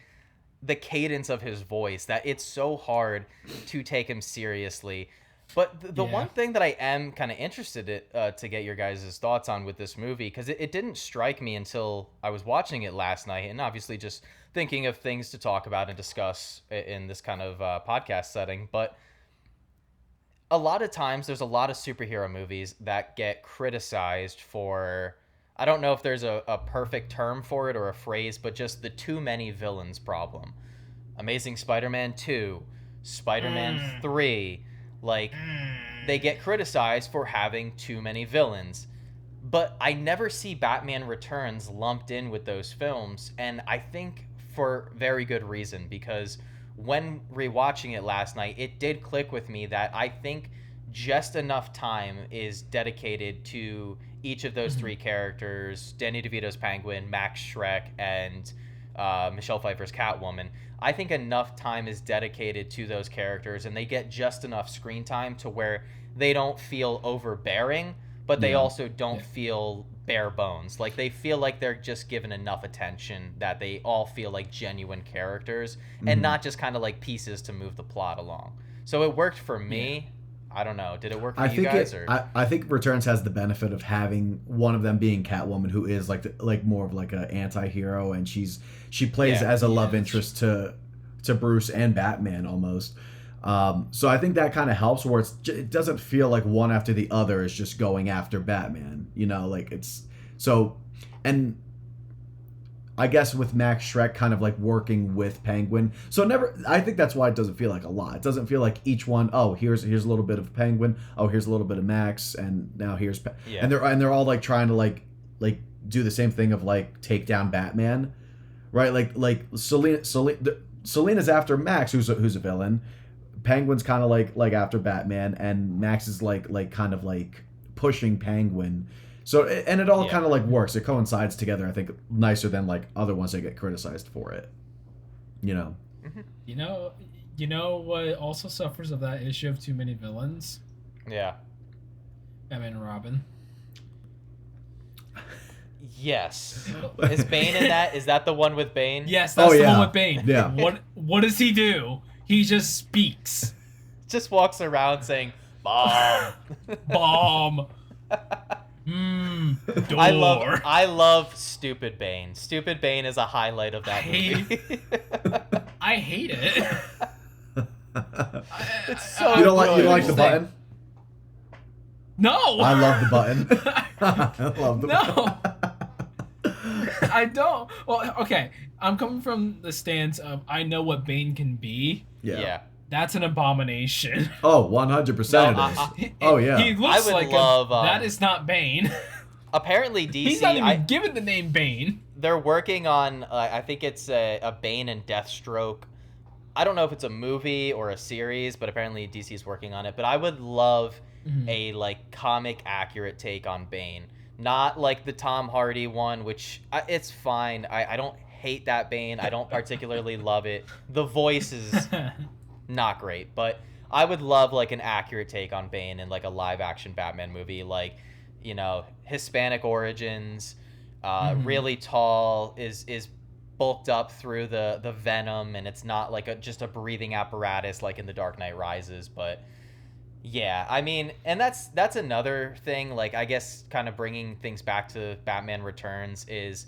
the cadence of his voice that it's so hard to take him seriously. But the one thing that I am kind of interested to get your guys' thoughts on with this movie, because it didn't strike me until I was watching it last night, and obviously just thinking of things to talk about and discuss in this kind of podcast setting. But a lot of times there's a lot of superhero movies that get criticized for, I don't know if there's a perfect term for it or a phrase, but just the too many villains problem. Amazing Spider-Man 2, Spider-Man 3, like they get criticized for having too many villains. But I never see Batman Returns lumped in with those films, and I think for very good reason, because when rewatching it last night, it did click with me that I think just enough time is dedicated to each of those three characters, Danny DeVito's Penguin, Max Schreck, and Michelle Pfeiffer's Catwoman. I think enough time is dedicated to those characters, and they get just enough screen time to where they don't feel overbearing, but they also don't feel bare bones. Like, they feel like they're just given enough attention that they all feel like genuine characters and not just kind of like pieces to move the plot along. So it worked for me. I don't know. Did it work for you guys? I think Returns has the benefit of having one of them being Catwoman, who is like more of like an anti-hero, and she plays as a love interest to Bruce and Batman almost. So I think that kind of helps, where it doesn't feel like one after the other is just going after Batman. You know, like it's so. And I guess with Max Schreck kind of like working with Penguin. So I think that's why it doesn't feel like a lot. It doesn't feel like each one, oh, here's a little bit of Penguin, oh, here's a little bit of Max, and now here's and they're all like trying to like do the same thing of like take down Batman. Right? Like Selina's after Max, who's a villain. Penguin's kind of like after Batman, and Max is like kind of like pushing Penguin. So, and it all kind of like works. It coincides together, I think, nicer than like other ones that get criticized for it. You know? You know what also suffers of that issue of too many villains? Yeah. Batman and Robin. Yes. Is Bane in that? Is that the one with Bane? Yes, that's the one with Bane. Yeah. What does he do? He just speaks. Just walks around saying, "Bomb." Bomb. Door. I love Stupid Bane. Stupid Bane is a highlight of that movie. I hate it. It's so you don't like the button? No. I love the button. I love the button. I don't. Well, okay. I'm coming from the stance of I know what Bane can be. Yeah. That's an abomination. Oh, 100% it is. Oh yeah. He looks I would like love, that is not Bane. Apparently DC, He's not even given the name Bane. They're working on, I think it's a Bane and Deathstroke. I don't know if it's a movie or a series, but apparently DC's working on it. But I would love a like comic accurate take on Bane. Not like the Tom Hardy one, which it's fine. I don't hate that Bane. I don't particularly love it. The voice is not great, but I would love like an accurate take on Bane in like a live action Batman movie, like, you know, Hispanic origins, really tall, is bulked up through the venom, and it's not like just a breathing apparatus like in The Dark Knight Rises. But yeah, I mean, and that's another thing, like, I guess kind of bringing things back to Batman Returns is,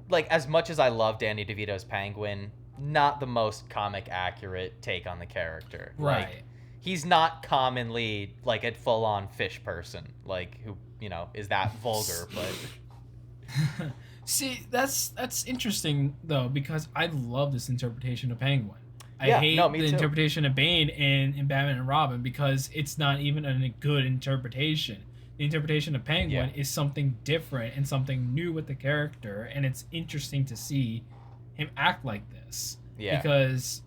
like, as much as I love Danny DeVito's Penguin, not the most comic accurate take on the character. Right. Like, he's not commonly like a full-on fish person, like, who, you know, is that vulgar, but See, that's interesting though, because I love this interpretation of Penguin. I Yeah, hate no, me the too. interpretation of Bane in Batman and Robin because it's not even a good interpretation. The interpretation of Penguin is something different and something new with the character, and it's interesting to see him act like this. Yeah. Because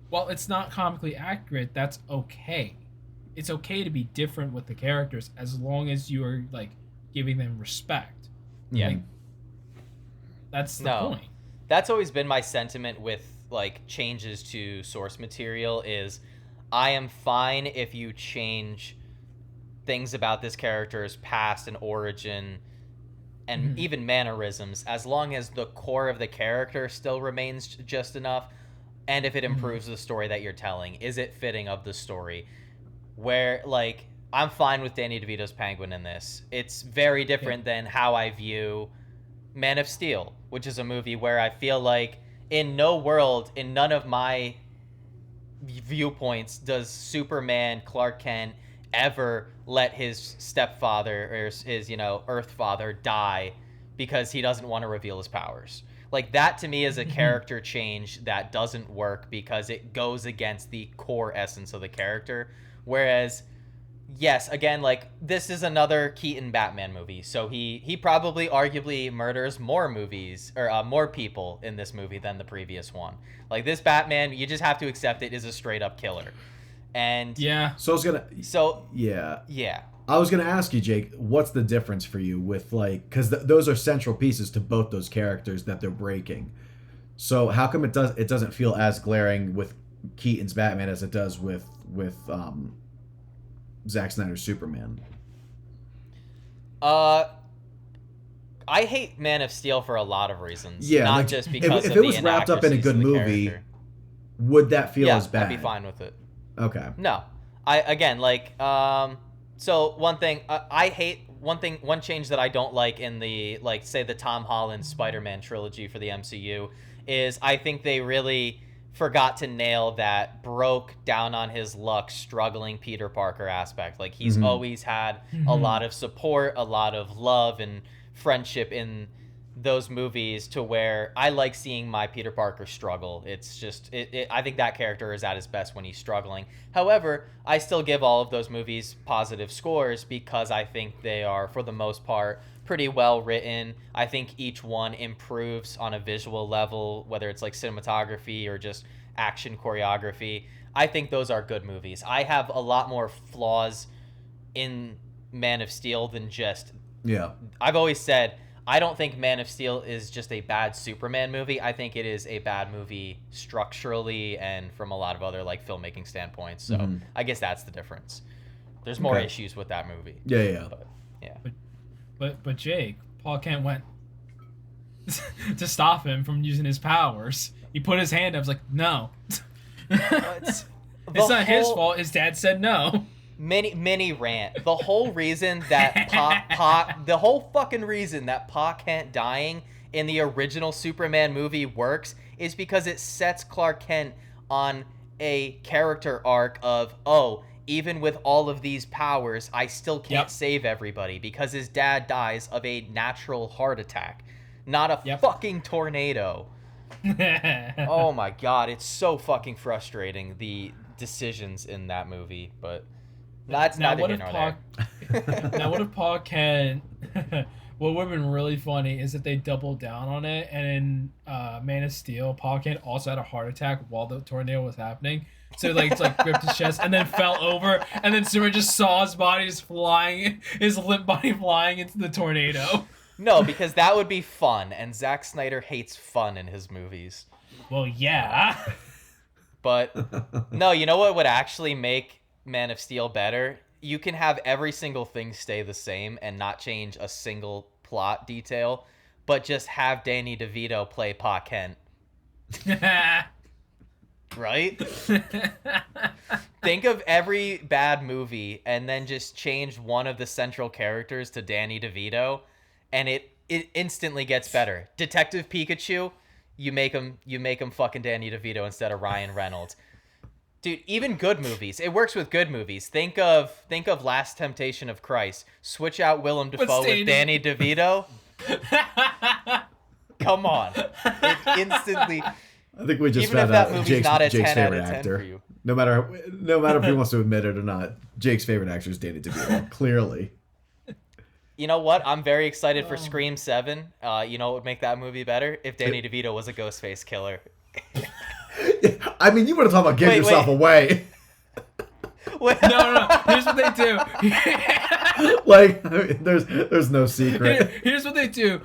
while it's not comically accurate, that's okay. It's okay to be different with the characters as long as you are like giving them respect. Yeah. Like, that's the point. That's always been my sentiment with like changes to source material is I am fine if you change things about this character's past and origin and even mannerisms, as long as the core of the character still remains just enough, and if it improves the story that you're telling. Is it fitting of the story? Where, like, I'm fine with Danny DeVito's Penguin in this. It's very different than how I view Man of Steel, which is a movie where I feel like in no world, in none of my viewpoints, does Superman, Clark Kent, ever let his stepfather or his, you know, Earth father die because he doesn't want to reveal his powers. Like, that to me is a character change that doesn't work because it goes against the core essence of the character. Whereas, yes, again, like, this is another Keaton Batman movie, so he probably arguably murders more movies or more people in this movie than the previous one. Like, this Batman, you just have to accept it, is a straight up killer. And yeah. So I was gonna. So Yeah. Yeah. I was gonna ask you, Jake, what's the difference for you with, like, because those are central pieces to both those characters that they're breaking. So how come it doesn't feel as glaring with Keaton's Batman as it does with Zack Snyder's Superman? I hate Man of Steel for a lot of reasons. Yeah, not like, just because if of it was wrapped up in a inaccuracies good of the movie, character. would that feel as bad? I'd be fine with it. Okay. No, so one thing I hate, one change that I don't like in the, like, say the Tom Holland Spider-Man trilogy for the MCU is I think they really forgot to nail that broke down on his luck struggling Peter Parker aspect. Like, he's always had a lot of support, a lot of love and friendship in those movies, to where I like seeing my Peter Parker struggle. It's just I think that character is at his best when he's struggling. However, I still give all of those movies positive scores because I think they are, for the most part, pretty well written. I think each one improves on a visual level, whether it's like cinematography or just action choreography. I think those are good movies. I have a lot more flaws in Man of Steel than just... Yeah. I've always said, I don't think Man of Steel is just a bad Superman movie. I think it is a bad movie structurally and from a lot of other, like, filmmaking standpoints. So I guess that's the difference. There's more issues with that movie. Yeah. But, yeah. But Jake, Paul Kent went to stop him from using his powers. He put his hand up. Was like, no. It's not his fault. His dad said no. Mini rant. The whole reason that the whole fucking reason that Pa Kent dying in the original Superman movie works is because it sets Clark Kent on a character arc of, oh, even with all of these powers, I still can't save everybody because his dad dies of a natural heart attack, not a fucking tornado. Oh my god, it's so fucking frustrating, the decisions in that movie, but that's not here nor there. Now what if Paul can what would have been really funny is if they doubled down on it, and in Man of Steel, Paul Kent also had a heart attack while the tornado was happening. So it's like gripped his chest and then fell over, and then Superman just saw his body just flying, his limp body flying into the tornado. No, because that would be fun, and Zack Snyder hates fun in his movies. Well, yeah. But no, you know what would actually make Man of Steel better? You can have every single thing stay the same and not change a single plot detail, but just have Danny DeVito play Pa Kent. Right? Think of every bad movie and then just change one of the central characters to Danny DeVito, and it instantly gets better. Detective Pikachu, you make him fucking Danny DeVito instead of Ryan Reynolds. Dude, even good movies. It works with good movies. Think of Last Temptation of Christ. Switch out Willem Dafoe with Danny DeVito. Come on. It instantly... I think we just even found if that out movie's Jake's, not a Jake's 10 out favorite of 10 actor. for you. No matter if he wants to admit it or not, Jake's favorite actor is Danny DeVito. Clearly. You know what? I'm very excited for Scream 7. You know what would make that movie better? If Danny DeVito was a Ghostface killer. I mean, you want to talk about giving yourself away. No. Here's what they do. Like, I mean, there's no secret. Here's what they do.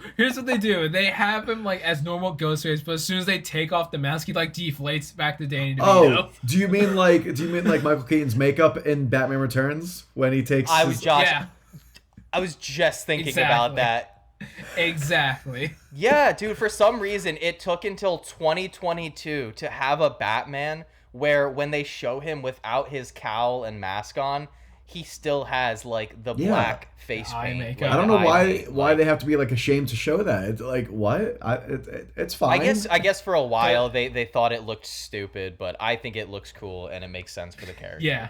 They have him like as normal Ghostface, but as soon as they take off the mask, he like deflates back to Danny DeVito. Oh, do you mean like Michael Keaton's makeup in Batman Returns when he takes? I was just thinking about that. Exactly. Yeah, dude, for some reason it took until 2022 to have a Batman where when they show him without his cowl and mask on, he still has like the black face paint. Like, I don't know why they have to be like ashamed to show that. It's like, what? It's fine. I guess for a while they thought it looked stupid, but I think it looks cool and it makes sense for the character. Yeah.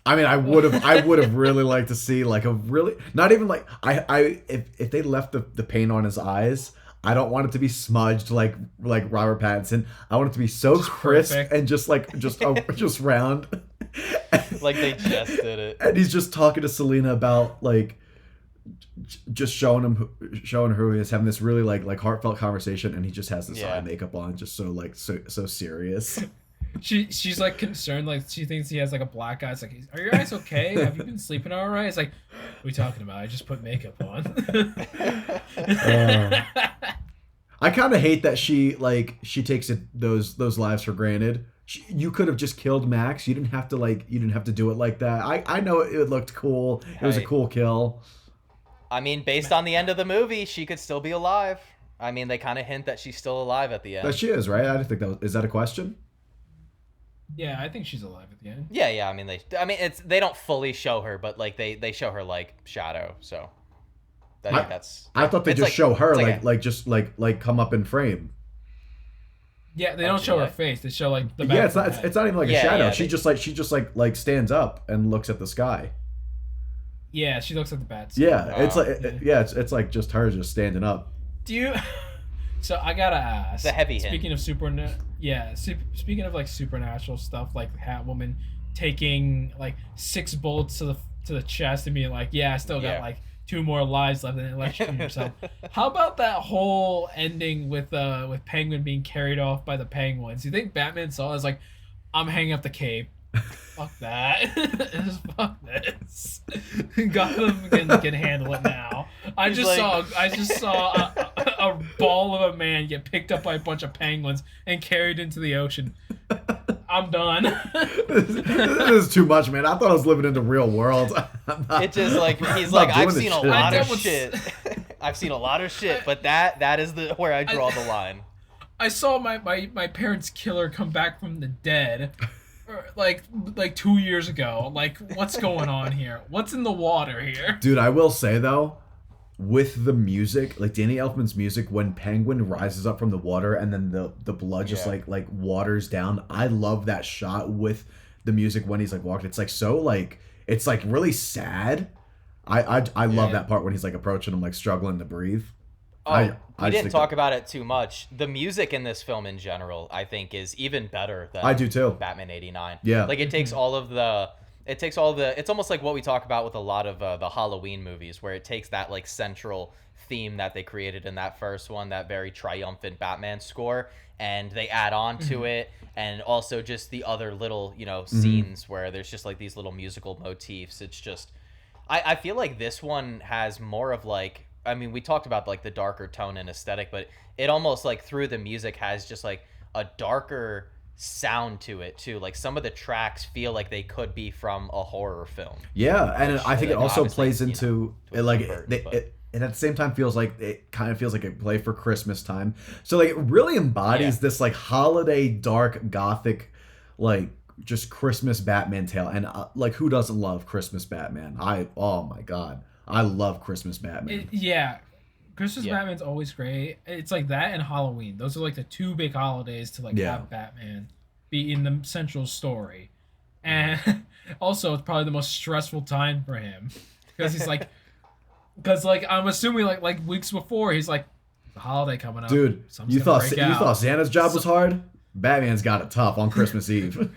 I mean, I would have really liked to see like a really, not even like if they left the paint on his eyes, I don't want it to be smudged like Robert Pattinson. I want it to be so crisp and just round. Like they just did it. And he's just talking to Selina about like just showing her who he is, having this really like heartfelt conversation, and he just has this eye makeup on, just so serious. She's like concerned, like she thinks he has like a black eye. It's like, are your eyes okay? Have you been sleeping all right? It's like, what are you talking about? I just put makeup on. I kind of hate that she takes those lives for granted. You could have just killed Max. You didn't have to do it like that. I know it looked cool. It was a cool kill. I mean, based on the end of the movie, she could still be alive. I mean, they kind of hint that she's still alive at the end. But she is, right? I didn't think is that a question? Yeah, I think she's alive at the end. Yeah. I mean, they don't fully show her, but like they show her like shadow. So I think that's. I thought they just show her like come up in frame. Yeah, they don't show her face. They show like the back. Yeah, it's not even like a shadow. She just stands up and looks at the sky. Yeah, she looks at the bats. Yeah, it's like just her just standing up. Do you? So I gotta ask. The heavy hint. Speaking of like supernatural stuff, like Catwoman taking like 6 bullets to the chest and being like, I still got like 2 more lives left, and electrocuting herself. How about that whole ending with Penguin being carried off by the penguins? You think Batman saw it as like, I'm hanging up the cape. Fuck that. Just fuck this. Gotham can handle it now. I just saw a ball of a man get picked up by a bunch of penguins and carried into the ocean. I'm done. This is too much, man. I thought I was living in the real world. It's just like he's like, I've seen a lot of shit. I've seen a lot of shit, but that is where I draw the line. I saw my parents' killer come back from the dead. Like 2 years ago. Like, what's going on here? What's in the water here? Dude, I will say though, with the music, like Danny Elfman's music, when Penguin rises up from the water and then the blood just like waters down, I love that shot with the music when he's like walking. It's like so like it's like really sad. I love that part when he's like approaching him, like struggling to breathe. Oh, we didn't talk about it too much. The music in this film in general, I think, is even better than I do too. Batman 89. Yeah. Like, it takes all the it's almost like what we talk about with a lot of the Halloween movies, where it takes that like central theme that they created in that first one, that very triumphant Batman score, and they add on to it, and also just the other little, scenes where there's just like these little musical motifs. It's just, I feel like this one has more of like, I mean, we talked about like the darker tone and aesthetic, but it almost like through the music has just like a darker sound to it too. Like some of the tracks feel like they could be from a horror film. Yeah, and I think it also plays into it, like and at the same time feels like it kind of feels like a play for Christmas time. So like it really embodies this like holiday dark gothic like just Christmas Batman tale. And like who doesn't love Christmas Batman? Oh my god. I love Christmas Batman. Christmas Batman's always great. It's like that and Halloween. Those are like the two big holidays to like have Batman be in the central story. And also it's probably the most stressful time for him. Because he's like I'm assuming like weeks before he's like, the holiday coming up. Dude, you thought Santa's job was hard? Batman's got it tough on Christmas Eve.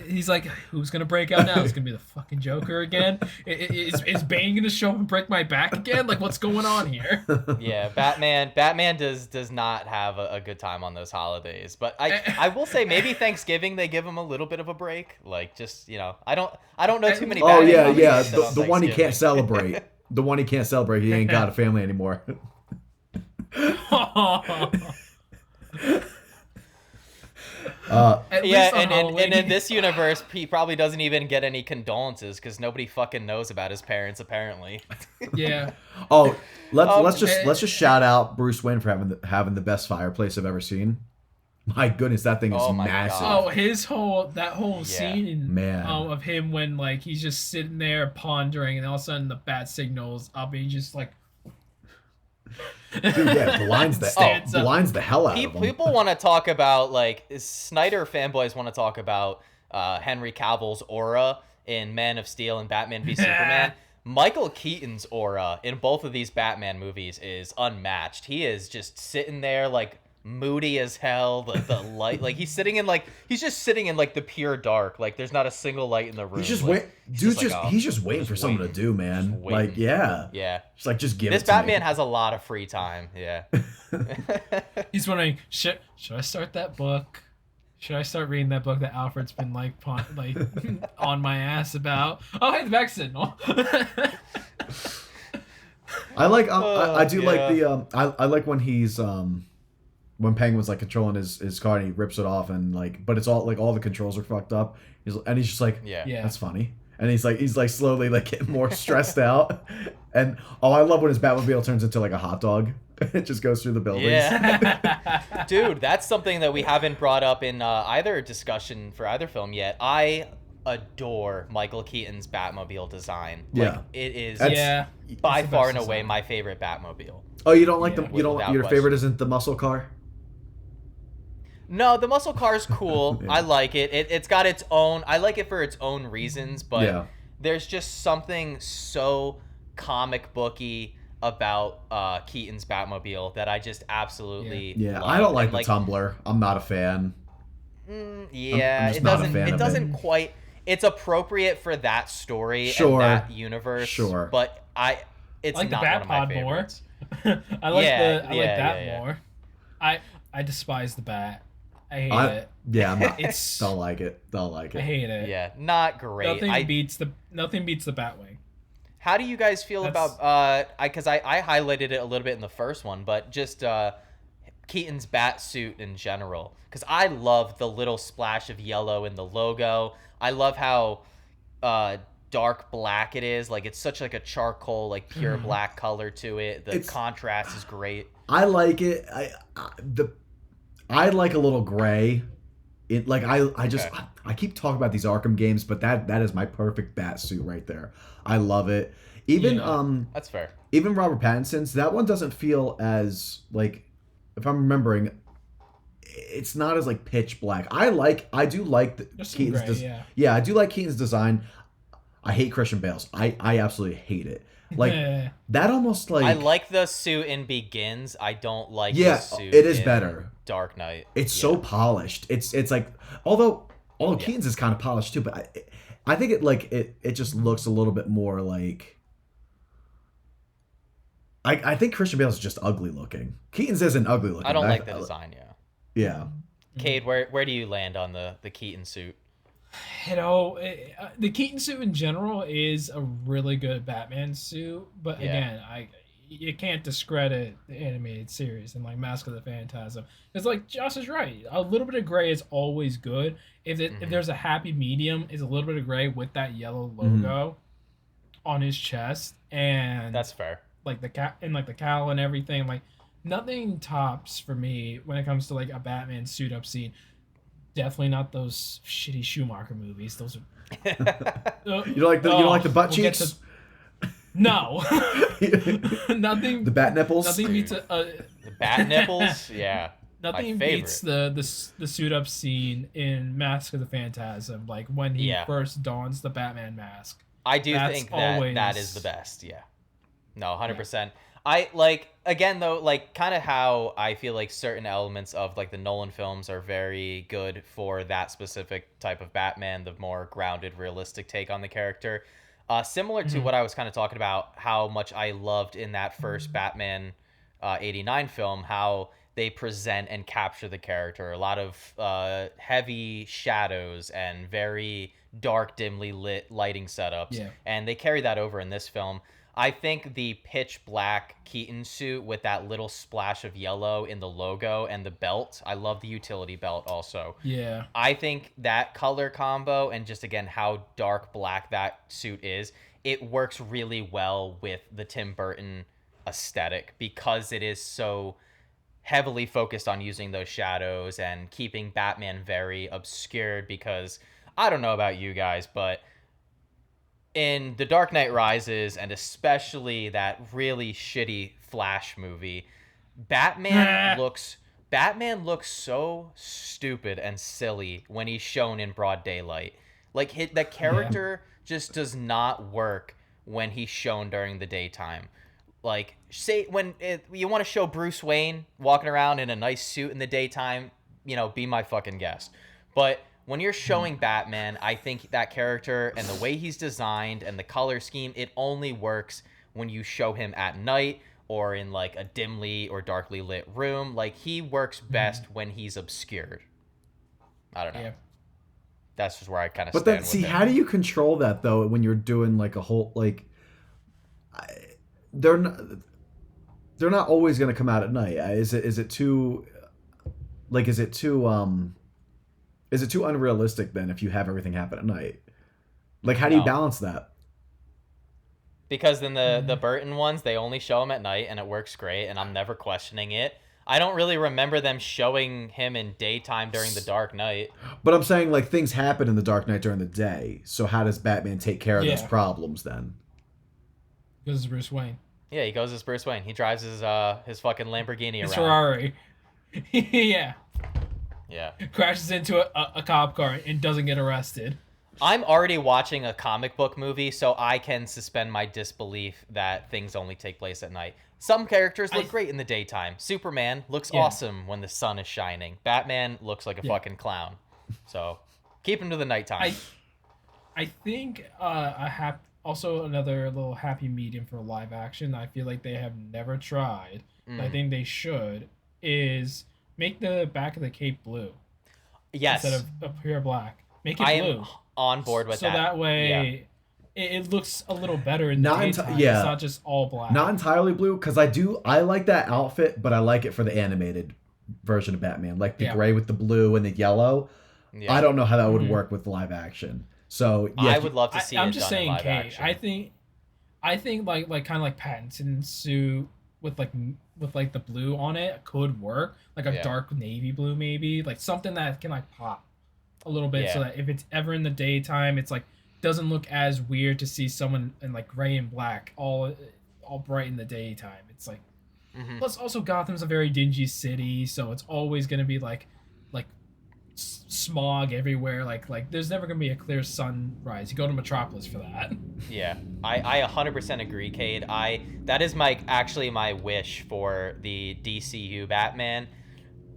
He's like, who's gonna break out now? It's gonna be the fucking Joker again. Is Bane gonna show up and break my back again? Like, what's going on here? Yeah, Batman does not have a good time on those holidays. But I will say maybe Thanksgiving they give him a little bit of a break. Like just I don't know too many. Batman the one he can't celebrate. The one he can't celebrate. He ain't got a family anymore. And in this universe, he probably doesn't even get any condolences because nobody fucking knows about his parents apparently. Yeah. Oh, let's just shout out Bruce Wayne for having the best fireplace I've ever seen. My goodness, that thing is massive. God. That whole scene, man, of him when like he's just sitting there pondering, and all of a sudden the bat signals up, and he just like. Dude, blinds the hell out of him. People want to talk about like Snyder fanboys want to talk about Henry Cavill's aura in Man of Steel and Batman v Superman. Michael Keaton's aura in both of these Batman movies is unmatched. He is just sitting there like moody as hell. The light, like he's just sitting in like the pure dark. Like there's not a single light in the room. He's just he's just waiting for someone to do, man. Like just give this it to Batman me. has a lot of free time. Yeah. He's wondering, should I start that book? Should I start reading that book that Alfred's been like on my ass about? Oh, hey, the back signal. I like I like when he's when Penguin's like controlling his car and he rips it off and like, but it's all like all the controls are fucked up. He's just like, that's funny. And he's like slowly like getting more stressed out. And I love when his Batmobile turns into like a hot dog. It just goes through the buildings. Yeah. Dude, that's something that we haven't brought up in either discussion for either film yet. I adore Michael Keaton's Batmobile design. Like it is by far and away my favorite Batmobile. Oh, you don't like your favorite isn't the muscle car? No, the muscle car is cool. I like it. It's got its own. I like it for its own reasons, but there's just something so comic booky about Keaton's Batmobile that I just absolutely love. I don't like the Tumbler. I'm not a fan. It doesn't quite. It's appropriate for that story and that universe. But it's like not the one of my favorites. I like that more. I despise the Bat. I hate it. Yeah, I'm not, don't like it. I hate it. Yeah, not great. Nothing beats the Batwing. How do you guys feel about because I highlighted it a little bit in the first one, but just Keaton's bat suit in general, because I love the little splash of yellow in the logo. I love how dark black it is. Like it's such like a charcoal, like pure black color to it. The contrast is great. I like it. I like a little gray. I keep talking about these Arkham games, but that is my perfect bat suit right there. I love it. Even that's fair. Even Robert Pattinson's, that one doesn't feel as like, if I'm remembering, it's not as like pitch black. I do like Keaton's I do like Keaton's design. I hate Christian Bale's. I absolutely hate it. Like that almost like I like the suit in Begins. I don't like yeah, the suit it is in better. Dark Knight. It's so polished. It's like although Keaton's is kind of polished too, but I think it just looks a little bit more like I think Christian Bale's just ugly looking. Keaton's isn't ugly looking. I don't like the design. Yeah. Cade, where do you land on the Keaton suit? You know, the Keaton suit in general is a really good Batman suit, but again, you can't discredit the animated series and like Mask of the Phantasm. It's like Josh is right. A little bit of gray is always good. If there's a happy medium, it's a little bit of gray with that yellow logo on his chest, and that's fair. Like the cowl and everything, like nothing tops for me when it comes to like a Batman suit up scene. Definitely not those shitty Schumacher movies. Those are. You don't like the butt cheeks? No. Nothing. The bat nipples. Nothing beats the bat nipples. Yeah. Nothing beats the suit up scene in Mask of the Phantasm, like when he first dons the Batman mask. I do think that is the best. Yeah. No, 100%. I like, again though, like kind of how I feel like certain elements of like the Nolan films are very good for that specific type of Batman, the more grounded, realistic take on the character. Similar to what I was kind of talking about, how much I loved in that first Batman 89 film, how they present and capture the character. A lot of heavy shadows and very dark, dimly lit lighting setups. Yeah. And they carry that over in this film. I think the pitch black Keaton suit with that little splash of yellow in the logo and the belt. I love the utility belt also. Yeah. I think that color combo and just, again, how dark black that suit is, it works really well with the Tim Burton aesthetic because it is so heavily focused on using those shadows and keeping Batman very obscured because I don't know about you guys, but in The Dark Knight Rises, and especially that really shitty Flash movie, Batman looks so stupid and silly when he's shown in broad daylight. Like the character just does not work when he's shown during the daytime. Like, say when you want to show Bruce Wayne walking around in a nice suit in the daytime, be my fucking guest. But when you're showing Batman, I think that character and the way he's designed and the color scheme, it only works when you show him at night or in like a dimly or darkly lit room. Like, he works best when he's obscured. I don't know. Yeah. That's just where I kind of stand with it. But then, how do you control that though when you're doing like a whole like? They're not always going to come out at night. Is it too unrealistic then if you have everything happen at night? Like, how do you balance that? Because in the Burton ones, they only show him at night and it works great and I'm never questioning it. I don't really remember them showing him in daytime during the Dark Knight. But I'm saying, like, things happen in the Dark Knight during the day. So how does Batman take care of those problems then? Because it's Bruce Wayne. Yeah, he goes as Bruce Wayne. He drives his fucking Lamborghini around. Ferrari. Yeah. Yeah. Crashes into a cop car and doesn't get arrested. I'm already watching a comic book movie, so I can suspend my disbelief that things only take place at night. Some characters look great in the daytime. Superman looks awesome when the sun is shining. Batman looks like a fucking clown. So keep him to the nighttime. I think I have also another little happy medium for live action I feel like they have never tried. I think they should is make the back of the cape blue. Yes. Instead of pure black. Make it blue. I'm on board with that. So that way it looks a little better in the daytime. It's not just all black. Not entirely blue, because I like that outfit, but I like it for the animated version of Batman. Like the gray with the blue and the yellow. Yeah. I don't know how that would work with live action. So I would love to see I'm it just done saying, in live Cade, action. I think like kind of like Pattinson's suit with the blue on it could work. Like a dark navy blue maybe. Like something that can like pop a little bit so that if it's ever in the daytime, it's like doesn't look as weird to see someone in like gray and black all bright in the daytime. It's like plus also Gotham's a very dingy city, so it's always going to be like smog everywhere. Like there's never gonna be a clear sunrise. You go to Metropolis for that. Yeah, I 100% agree, Cade. That is actually my wish for the DCU Batman.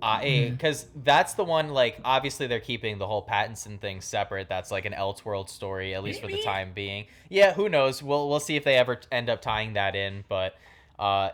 Because that's the one, like, obviously they're keeping the whole Pattinson thing separate. That's like an Elseworld story, at least for the time being. Yeah, who knows? We'll see if they ever end up tying that in. But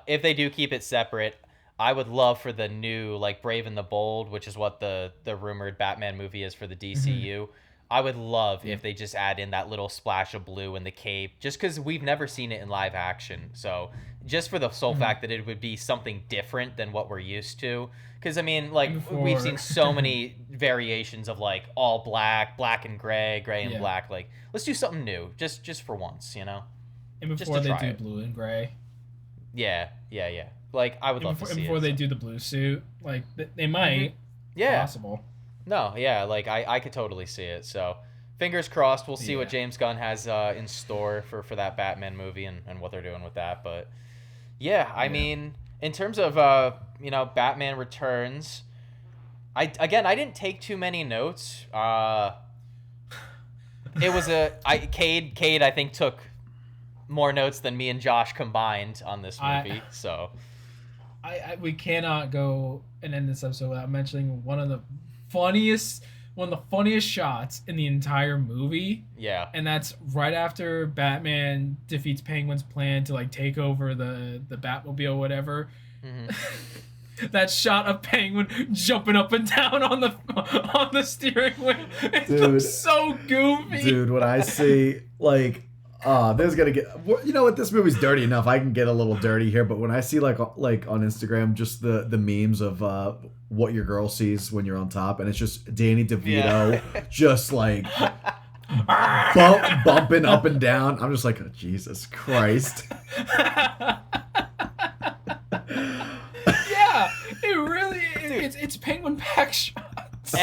if they do keep it separate, I would love for the new, like, Brave and the Bold, which is what the rumored Batman movie is for the DCU. I would love if they just add in that little splash of blue in the cape, just because we've never seen it in live action. So just for the sole fact that it would be something different than what we're used to. Because, I mean, like, we've seen so many variations of, like, all black, black and gray, gray and black. Like, let's do something new, just for once, you know? And before they do blue and gray. Yeah. Like, I would love to see it. Before they do the blue suit. Like, they might. Yeah. Possible. No, yeah, like, I could totally see it. So, fingers crossed. We'll see what James Gunn has in store for that Batman movie and what they're doing with that. But, yeah, I mean, in terms of, Batman Returns, I didn't take too many notes. It was Cade, I think, took more notes than me and Josh combined on this movie. We cannot go and end this episode without mentioning one of the funniest shots in the entire movie. Yeah. And that's right after Batman defeats Penguin's plan to, like, take over the Batmobile or whatever. Mm-hmm. That shot of Penguin jumping up and down on the steering wheel. It looks so goofy. Dude, when I see, like, there's gonna get, you know what, this movie's dirty enough. I can get a little dirty here, but when I see like on Instagram, just the memes of what your girl sees when you're on top, and it's just Danny DeVito just like bumping up and down. I'm just like, oh, Jesus Christ. Yeah, it really is. It's Penguin pack shots.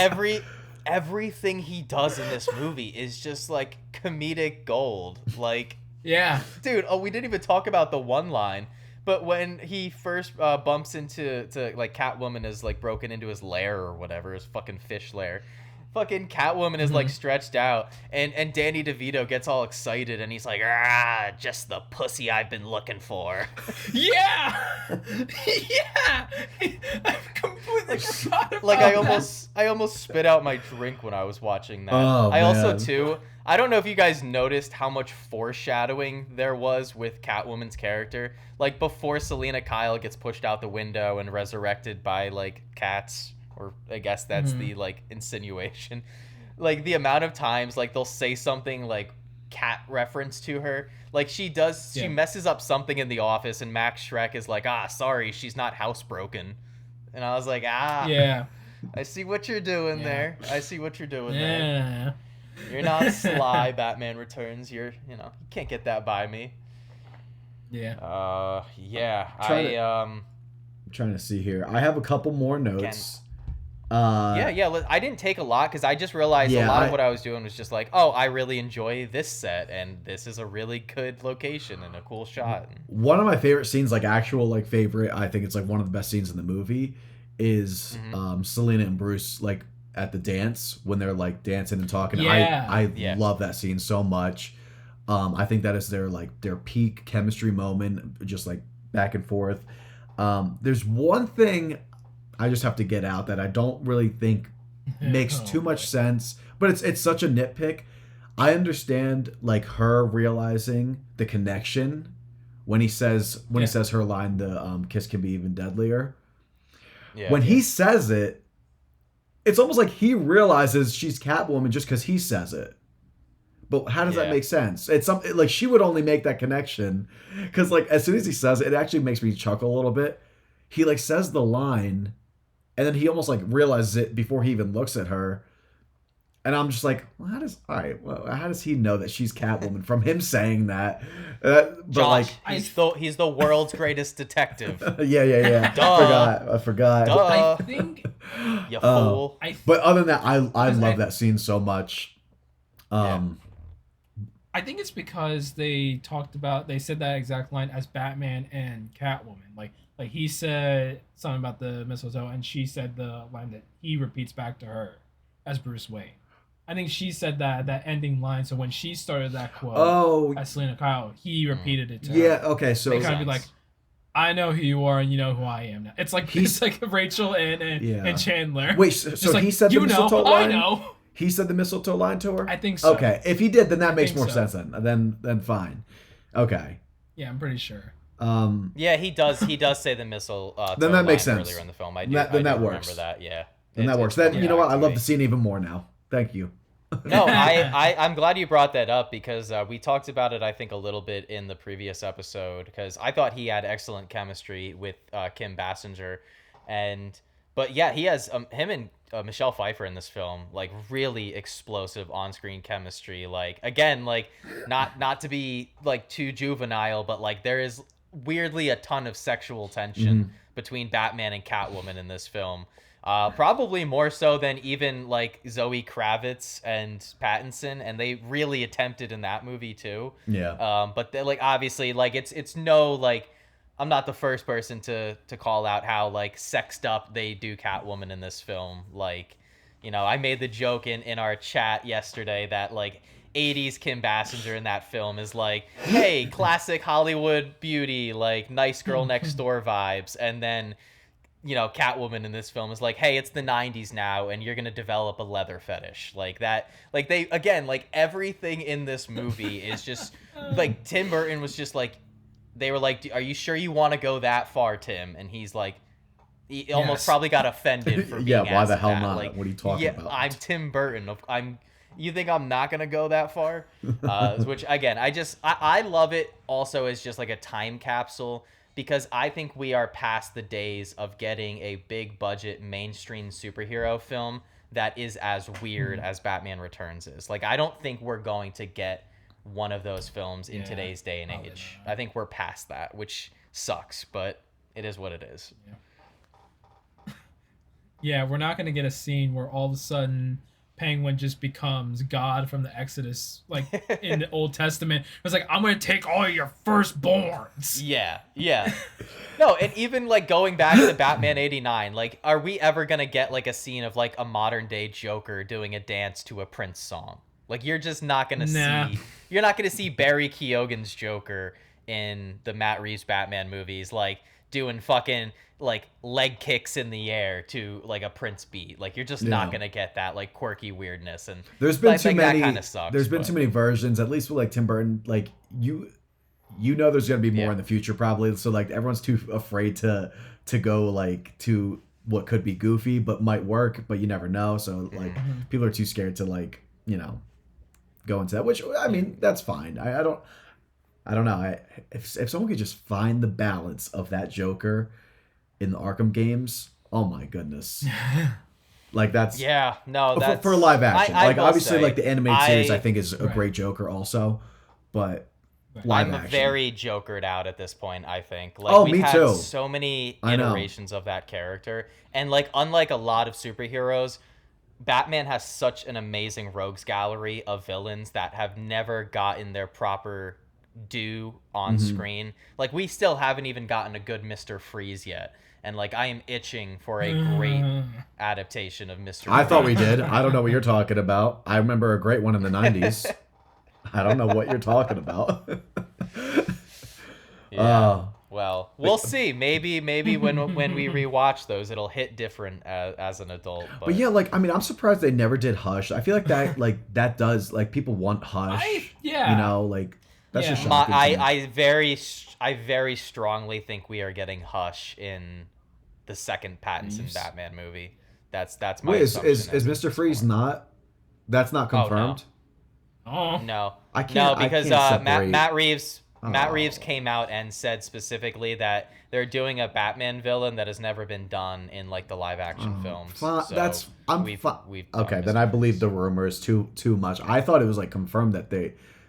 Everything he does in this movie is just like comedic gold. Like, yeah, dude. Oh, we didn't even talk about the one line, but when he first bumps into like Catwoman is like broken into his lair or whatever, his fucking fish lair. Fucking Catwoman is like stretched out, and Danny DeVito gets all excited, and he's like, just the pussy I've been looking for. Yeah, yeah. I completely forgot about like that. I almost spit out my drink when I was watching that. Oh, also too, I don't know if you guys noticed how much foreshadowing there was with Catwoman's character. Like, before Selina Kyle gets pushed out the window and resurrected by like cats. Or I guess that's the, like, insinuation. Like, the amount of times, like, they'll say something, like, cat reference to her. Like, she messes up something in the office, and Max Schreck is like, sorry, she's not housebroken. And I was like, yeah, I see what you're doing there. I see what you're doing there. You're not sly, Batman Returns. You can't get that by me. Yeah. I'm trying to see here. I have a couple more notes. I didn't take a lot because I just realized a lot of what I was doing was just like, I really enjoy this set, and this is a really good location and a cool shot. One of my favorite scenes, like actual like favorite, I think it's like one of the best scenes in the movie, is Selina and Bruce like at the dance when they're like dancing and talking. I love that scene so much. I think that is their peak chemistry moment, just like back and forth. There's one thing I just have to get out that I don't really think makes too much sense, but it's such a nitpick. I understand like her realizing the connection when he says her line, the kiss can be even deadlier. When he says it, it's almost like he realizes she's Catwoman just because he says it. But how does that make sense? It's something like she would only make that connection because like as soon as he says it, it actually makes me chuckle a little bit. He like says the line, and then he almost like realizes it before he even looks at her. And I'm just like, well, how does he know that she's Catwoman from him saying that? But Josh, like, he's the world's greatest detective. Yeah. I forgot. Duh. I think you fool. But other than that, I love that scene so much. I think it's because they said that exact line as Batman and Catwoman. Like he said something about the mistletoe, and she said the line that he repeats back to her. as Bruce Wayne. I think she said that ending line. So when she started that quote as Selina Kyle, he repeated it to her. Yeah, okay, so they kind of be like, I know who you are and you know who I am now. It's like Rachel and Chandler. Wait, so he said the mistletoe line? I know. He said the mistletoe line to her? I think so. Okay, if he did, then that makes more sense then fine. Okay. Yeah, I'm pretty sure. Yeah, he does say the missile. Then that makes sense. Earlier in the film, I that works. Remember that? Yeah. Then that works. Then you know what? I love the scene even more now. Thank you. No, I'm glad you brought that up because we talked about it, I think, a little bit in the previous episode because I thought he had excellent chemistry with Kim Basinger, but yeah, he has him and Michelle Pfeiffer in this film, like really explosive on-screen chemistry. Like again, like not to be like too juvenile, but like there is weirdly a ton of sexual tension between Batman and Catwoman in this film. Probably more so than even like Zoe Kravitz and Pattinson, and they really attempted in that movie too. Yeah. But like obviously like it's no like I'm not the first person to call out how like sexed up they do Catwoman in this film. Like, you know, I made the joke in our chat yesterday that like 80s Kim Basinger in that film is like, hey, classic Hollywood beauty, like nice girl next door vibes, and then you know, Catwoman in this film is like, hey, it's the 90s now and you're going to develop a leather fetish. Like that, like they, again, like everything in this movie is just like Tim Burton was just like, they were like, are you sure you want to go that far, Tim? And he's like, he almost probably got offended for being yeah, why the hell that. not? Like, what are you talking about? I'm Tim Burton. You think I'm not going to go that far? Which again, I love it also as just like a time capsule. Because I think we are past the days of getting a big budget mainstream superhero film that is as weird as Batman Returns is. Like, I don't think we're going to get one of those films in today's day and age. I think we're past that, which sucks, but it is what it is. Yeah, we're not going to get a scene where all of a sudden Penguin just becomes God from the Exodus, like in the Old Testament. It's like, I'm going to take all your firstborns. Yeah. No, and even like going back to Batman 89, like, are we ever going to get like a scene of like a modern day Joker doing a dance to a Prince song? Like, you're just not going to see, you're not going to see Barry Keoghan's Joker in the Matt Reeves Batman movies, like doing fucking like leg kicks in the air to like a Prince beat. Like, you're just not gonna get that like quirky weirdness. And there's been too many. That kind of sucks. There's been too many versions. At least with like Tim Burton, like you know, there's gonna be more in the future probably. So like everyone's too afraid to go like to what could be goofy but might work, but you never know. So like people are too scared to like, you know, go into that. Which I mean, that's fine. I don't know. If someone could just find the balance of that Joker in the Arkham games, oh my goodness. Like that's for live action. Like obviously like the animated series I think is a great Joker also, but live I'm action. very Jokered out at this point, I think. Like we've had so many iterations of that character, and like unlike a lot of superheroes, Batman has such an amazing rogues gallery of villains that have never gotten their proper due on screen. Like we still haven't even gotten a good Mr. Freeze yet. And like I am itching for a great adaptation of Mr. I thought we did. I don't know what you're talking about. I remember a great one in the 90s. I don't know what you're talking about. Well, we'll see. Maybe when we rewatch those, it'll hit different as an adult. But yeah, like I mean, I'm surprised they never did Hush. I feel like that that does like people want Hush. You know, like that's just shocking. I very strongly think we are getting Hush in the second Pattinson Batman movie. That's my assumption. Is Mr. Freeze not? That's not confirmed. No, I can't. Because Matt Reeves came out and said specifically that they're doing a Batman villain that has never been done in like the live action films. So okay. Then I believe the rumors too much. I thought it was like confirmed that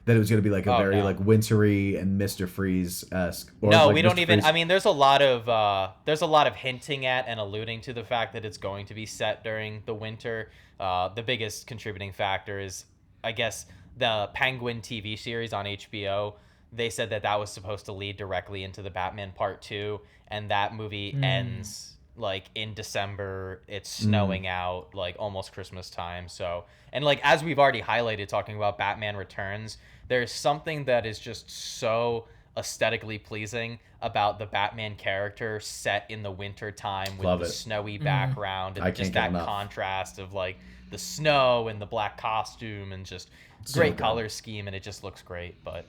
it was going to be like a very like wintry and Mr. Freeze-esque. No, like we don't even. I mean, there's a lot of hinting at and alluding to the fact that it's going to be set during the winter. The biggest contributing factor is, I guess, the Penguin TV series on HBO. They said that was supposed to lead directly into the Batman Part 2, and that movie ends like in December, it's snowing out, like almost Christmas time. So, and like as we've already highlighted talking about Batman Returns, there's something that is just so aesthetically pleasing about the Batman character set in the winter time with the snowy background and just that contrast of like the snow and the black costume and just great color scheme, and it just looks great. But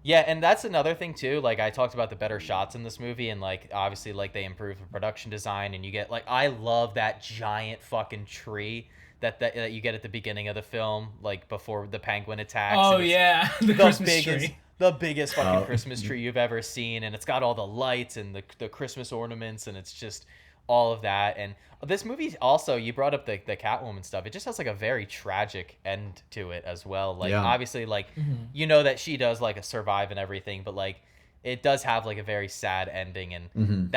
yeah, and that's another thing too. Like I talked about the better shots in this movie, and like obviously like they improved the production design, and you get like I love that giant fucking tree that you get at the beginning of the film, like before the Penguin attacks. Oh yeah, the Christmas tree. The biggest fucking Christmas tree you've ever seen, and it's got all the lights and the Christmas ornaments, and it's just all of that. And this movie also, you brought up the Catwoman stuff. It just has like a very tragic end to it as well. Like obviously, like you know that she does like survive and everything, but like it does have like a very sad ending, and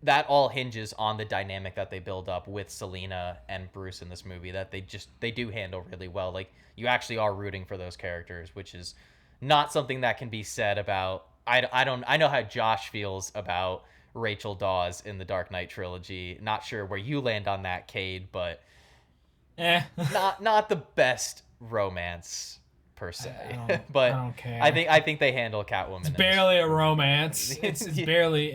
that all hinges on the dynamic that they build up with Selina and Bruce in this movie. That they do handle really well. Like you actually are rooting for those characters, which is not something that can be said about. I know how Josh feels about Rachel Dawes in the Dark Knight trilogy. Not sure where you land on that, Cade, but not the best romance per se. But I don't care. I think they handle Catwoman. It's barely a romance. It's barely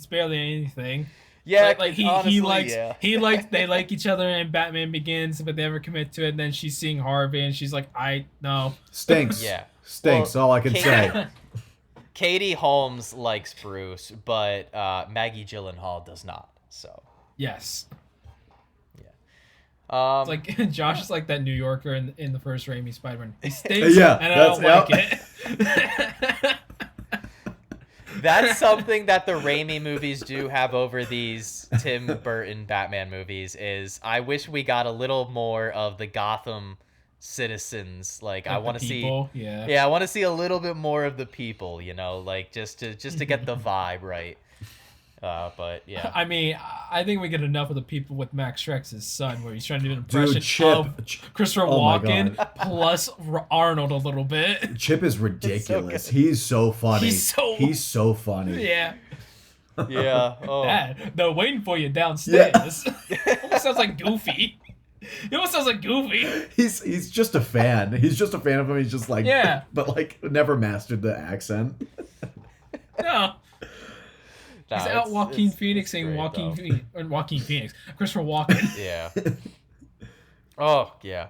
anything. Yeah, like he likes they like each other in Batman Begins, but they never commit to it. And then she's seeing Harvey, and she's like, no, stinks. Yeah, stinks. All I can say. Katie Holmes likes Bruce, but Maggie Gyllenhaal does not. So yes, yeah. It's like Josh is like that New Yorker in the first Raimi Spider-Man. He stinks, yeah, and I don't like it. That's something that the Raimi movies do have over these Tim Burton Batman movies. Is I wish we got a little more of the Gotham citizens. Like I want to see, I want to see a little bit more of the people. You know, like just to get the vibe right. But yeah, I mean, I think we get enough of the people with Max Schreck's son, where he's trying to do an impression of Christopher Walken plus Arnold a little bit. Chip is ridiculous. He's so funny. He's so funny. Yeah. Yeah. Oh. Dad, they're waiting for you downstairs. Almost sounds like Goofy. He almost sounds like Goofy. He's just a fan. He's just a fan of him. He's just like, but like never mastered the accent. No. He's out Joaquin Phoenix saying Joaquin Phoenix. Christopher Walken. Yeah. Oh, yeah.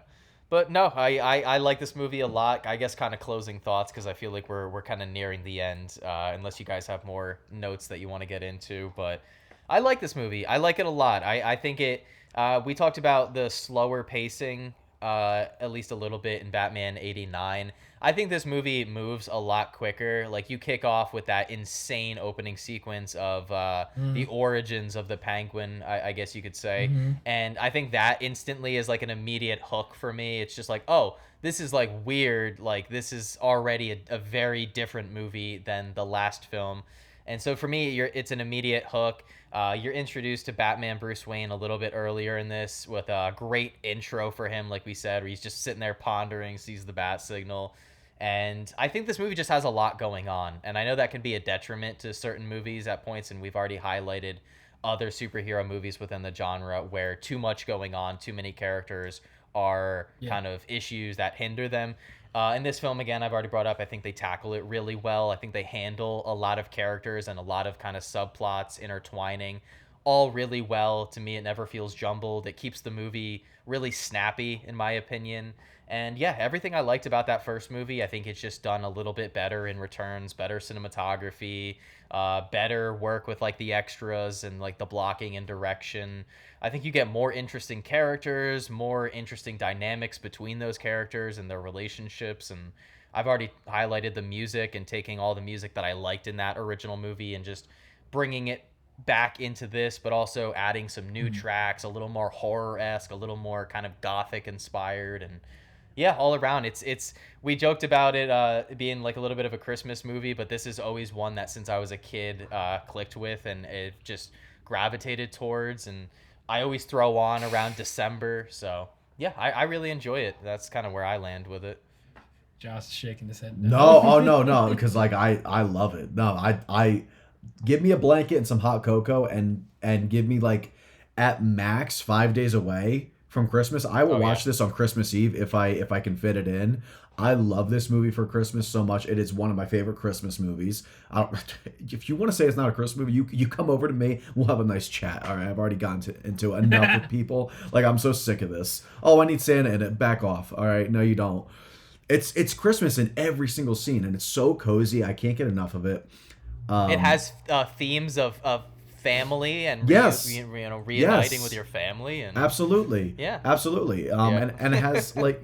But no, I like this movie a lot. I guess kind of closing thoughts, because I feel like we're kind of nearing the end, unless you guys have more notes that you want to get into. But I like this movie. I like it a lot. I think it... we talked about the slower pacing, at least a little bit in Batman 89. I think this movie moves a lot quicker. Like you kick off with that insane opening sequence of the origins of the Penguin, I guess you could say. And I think that instantly is like an immediate hook for me. It's just like, oh, this is like weird. Like this is already a very different movie than the last film. And so for me, it's an immediate hook. You're introduced to Batman Bruce Wayne a little bit earlier in this with a great intro for him, like we said, where he's just sitting there pondering, sees the bat signal. And I think this movie just has a lot going on. And I know that can be a detriment to certain movies at points, and we've already highlighted other superhero movies within the genre where too much going on, too many characters are kind of issues that hinder them. In this film, again, I've already brought up, I think they tackle it really well. I think they handle a lot of characters and a lot of kind of subplots intertwining all really well. To me, it never feels jumbled. It keeps the movie really snappy, in my opinion. And yeah, everything I liked about that first movie, I think it's just done a little bit better in Returns, better cinematography, better work with like the extras and like the blocking and direction. I think you get more interesting characters, more interesting dynamics between those characters and their relationships. And I've already highlighted the music and taking all the music that I liked in that original movie and just bringing it back into this, but also adding some new tracks, a little more horror-esque, a little more kind of gothic inspired. And yeah, all around, it's we joked about it being like a little bit of a Christmas movie, but this is always one that since I was a kid clicked with and it just gravitated towards, and I always throw on around December. So yeah, I really enjoy it. That's kind of where I land with it. Josh is shaking his head. No, oh no, because like I love it. No, give me a blanket and some hot cocoa and give me like at max 5 days away from Christmas. I will watch this on Christmas Eve if I can fit it in. I love this movie for Christmas so much. It is one of my favorite Christmas movies. If you want to say it's not a Christmas movie, you come over to me. We'll have a nice chat. All right, I've already gotten into enough with people. Like, I'm so sick of this. Oh, I need Santa in it. Back off. All right, no, you don't. It's Christmas in every single scene, and it's so cozy. I can't get enough of it. It has themes of family and reuniting with your family, and absolutely, and it has like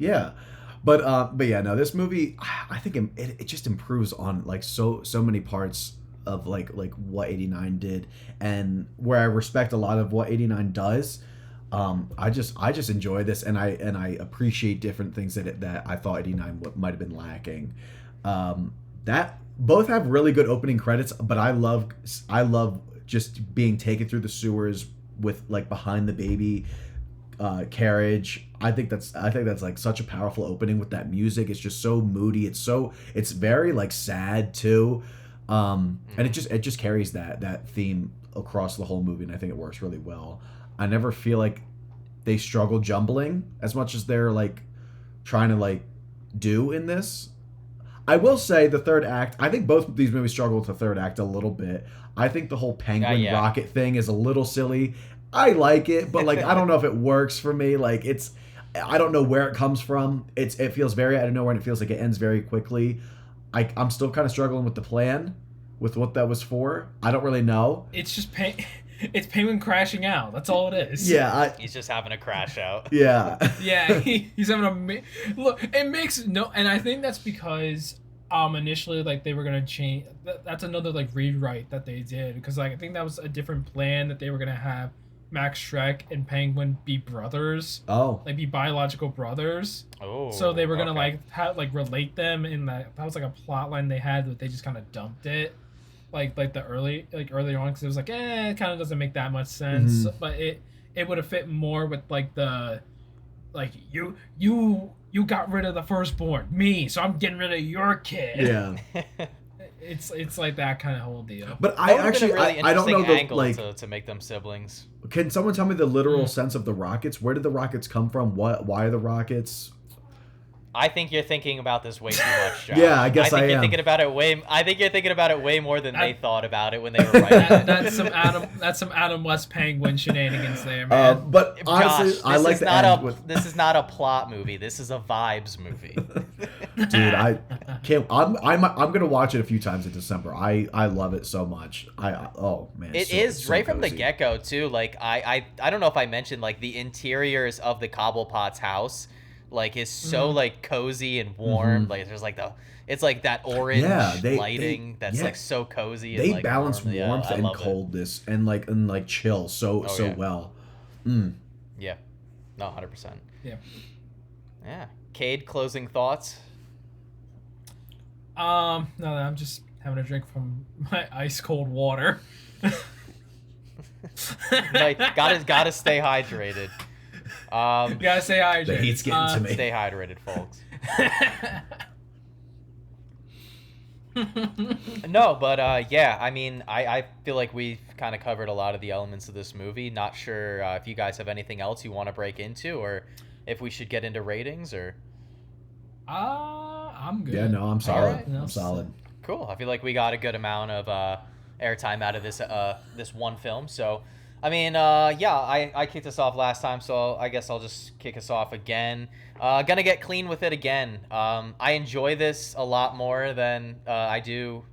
but yeah, no, this movie, I think it just improves on like so many parts of like what 89 did, and where I respect a lot of what 89 does. I just enjoy this, and I appreciate different things that I thought 89 might have been lacking. That both have really good opening credits, but I love just being taken through the sewers with like behind the baby carriage. I think that's like such a powerful opening with that music. It's just so moody. It's very like sad too, and it just carries that theme across the whole movie, and I think it works really well. I never feel like they struggle jumbling as much as they're like trying to like do in this. I will say the third act, I think both of these movies struggle with the third act a little bit. I think the whole penguin rocket thing is a little silly. I like it, but like I don't know if it works for me. Like I don't know where it comes from. It feels very out of nowhere, and it feels like it ends very quickly. I'm still kind of struggling with the plan, with what that was for. I don't really know. It's just it's Penguin crashing out. That's all it is. Yeah, he's just having a crash out. Yeah, yeah, he's having a look. It makes no, and I think that's because initially like they were gonna change. That's another like rewrite that they did, because like I think that was a different plan, that they were gonna have Max Schreck and Penguin be brothers. Oh, like be biological brothers. Oh, so they were gonna relate them in that was like a plot line they had, but they just kind of dumped it. Like the early on, because it was like it kind of doesn't make that much sense, but it would have fit more with like the like you got rid of the firstborn, me, so I'm getting rid of your kid. Yeah. It's like that kind of whole deal. But I actually I don't know the like to make them siblings. Can someone tell me the literal sense of the rockets? Where did the rockets come from? Why are the rockets? I think you're thinking about this way too much, Josh. Yeah, I guess I think you're am. thinking about it way. I think you're thinking about it way more than they thought about it when they were writing it. That's some Adam West Penguin shenanigans there, man. But honestly, Josh, I like the end with. This is not a plot movie. This is a vibes movie. Dude, I can't. I'm gonna watch it a few times in December. I love it so much. Oh man, it is right from the get go too. Like I don't know if I mentioned like the interiors of the Cobblepot's house. Like is so like cozy and warm. Like there's like it's like that orange lighting that's like so cozy. They and, like, balance warmth and coldness and like chill so well. Yeah, no, 100%. Yeah. Cade, closing thoughts. No, I'm just having a drink from my ice cold water. Like, gotta stay hydrated. You gotta stay hydrated. The heat's getting to me. Stay hydrated, folks. No, but yeah, I mean, I feel like we've kind of covered a lot of the elements of this movie. Not sure if you guys have anything else you want to break into, or if we should get into ratings, or. I'm good. Yeah, no, I'm solid. Right. I'm solid. Cool. I feel like we got a good amount of airtime out of this one film, so. I mean, I kicked us off last time, so I guess I'll just kick us off again. Gonna get clean with it again. I enjoy this a lot more than I do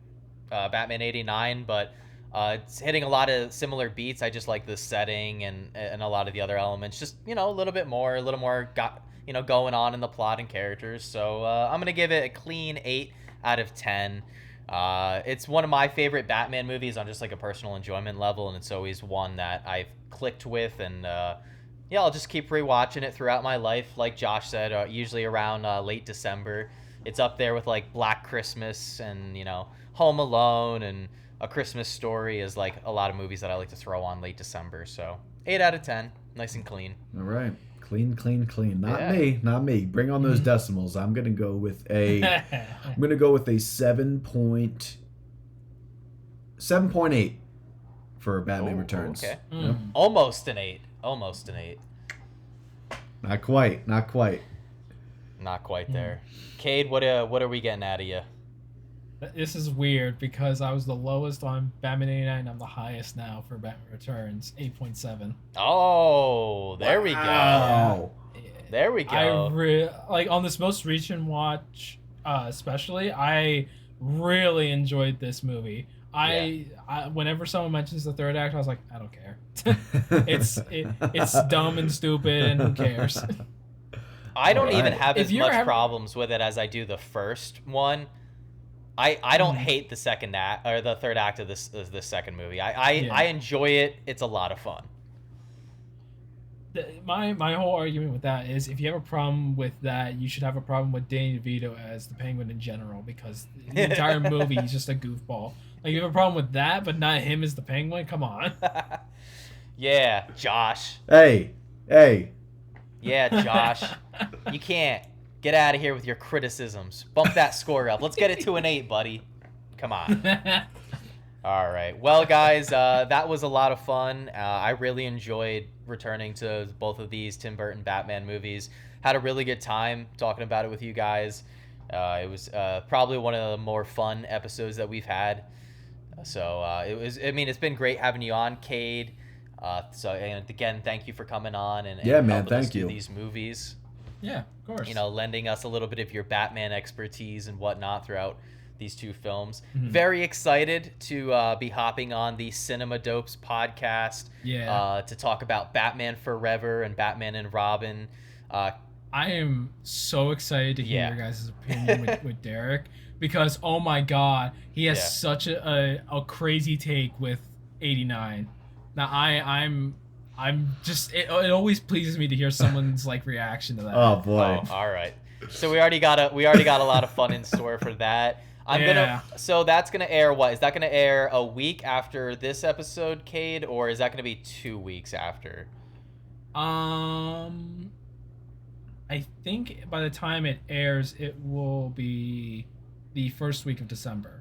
Batman 89, but it's hitting a lot of similar beats. I just like the setting and a lot of the other elements. Just, a little more going on in the plot and characters. So I'm gonna give it a clean 8 out of 10. It's one of my favorite Batman movies on just like a personal enjoyment level, and it's always one that I've clicked with, and I'll just keep rewatching it throughout my life. Like Josh said, usually around late December. It's up there with like Black Christmas and Home Alone and A Christmas Story is like a lot of movies that I like to throw on late December. So 8 out of 10, nice and clean. All right. Clean. Not me. Bring on those decimals. I'm gonna go with a 7.7. 7.8 for Batman Returns. Okay. Yeah. Almost an 8. Almost an 8. Not quite. Not quite. Not quite there. Cade, what are we getting out of you? This is weird because I was the lowest on Batman 89. I'm the highest now for Batman Returns, 8.7. Oh, there we go. There we go. Like on this most recent watch, especially, I really enjoyed this movie. I whenever someone mentions the third act, I was like, I don't care. It's dumb and stupid, and who cares? I don't even have as much problems with it as I do the first one. I don't hate the second act or the third act of this second movie. I enjoy it. It's a lot of fun. My whole argument with that is if you have a problem with that, you should have a problem with Danny DeVito as the Penguin in general, because the entire movie he's just a goofball. Like, you have a problem with that, but not him as the Penguin? Come on. Yeah, Josh. Hey. Yeah, Josh. You can't. Get out of here with your criticisms. Bump that score up. Let's get it to an 8, buddy. Come on. All right. Well, guys, that was a lot of fun. I really enjoyed returning to both of these Tim Burton Batman movies. Had a really good time talking about it with you guys. It was probably one of the more fun episodes that we've had. So it's been great having you on, Cade. And again, thank you for coming on and helping us thank you. do these movies. Yeah, of course. Lending us a little bit of your Batman expertise and whatnot throughout these two films. Very excited to be hopping on the Cinemadopes podcast to talk about Batman Forever and Batman and Robin. I am so excited to hear your guys' opinion with Derek, because, oh my God, he has such a crazy take with 89. Now, I'm just it always pleases me to hear someone's like reaction to that. Oh boy. Oh, all right. So we already got a lot of fun in store for that. So that's gonna air what? Is that gonna air a week after this episode, Cade, or is that gonna be 2 weeks after? I think by the time it airs, it will be the first week of December.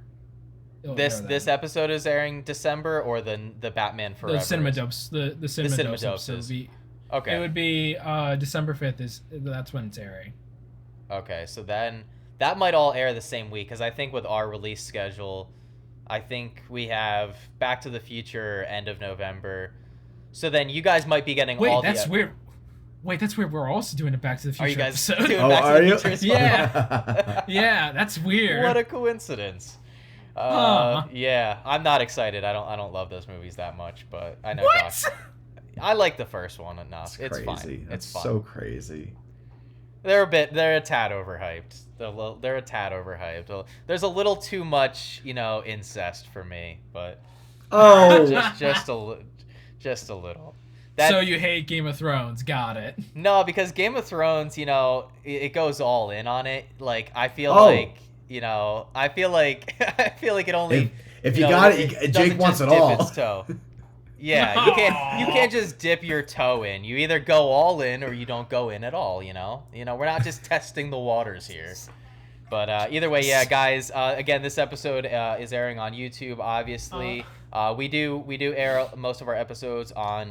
This episode is airing December, or the Batman Forever? The Cinemadopes. The Cinemadopes okay. It would be December 5th. That's when it's airing. Okay, so then that might all air the same week, because I think with our release schedule, I think we have Back to the Future end of November. So then you guys might be getting all that's weird. Wait, that's weird. We're also doing a Back to the Future Are you guys episode. doing Back to the Future as well? Yeah. Yeah, that's weird. What a coincidence. Yeah, I'm not excited. I don't love those movies that much, but I know Josh. I like the first one enough. It's fine. It's fun. So crazy. They're a tad overhyped. They're a tad overhyped. There's a little too much, incest for me, but just a little. So you hate Game of Thrones? Got it. No, because Game of Thrones, it goes all in on it. Like, I feel like. I feel like it only. If you got it, Jake wants it all. Its toe. Yeah, you can't just dip your toe in. You either go all in or you don't go in at all. We're not just testing the waters here. But either way, yeah, guys. Again, this episode is airing on YouTube. Obviously, we do air most of our episodes on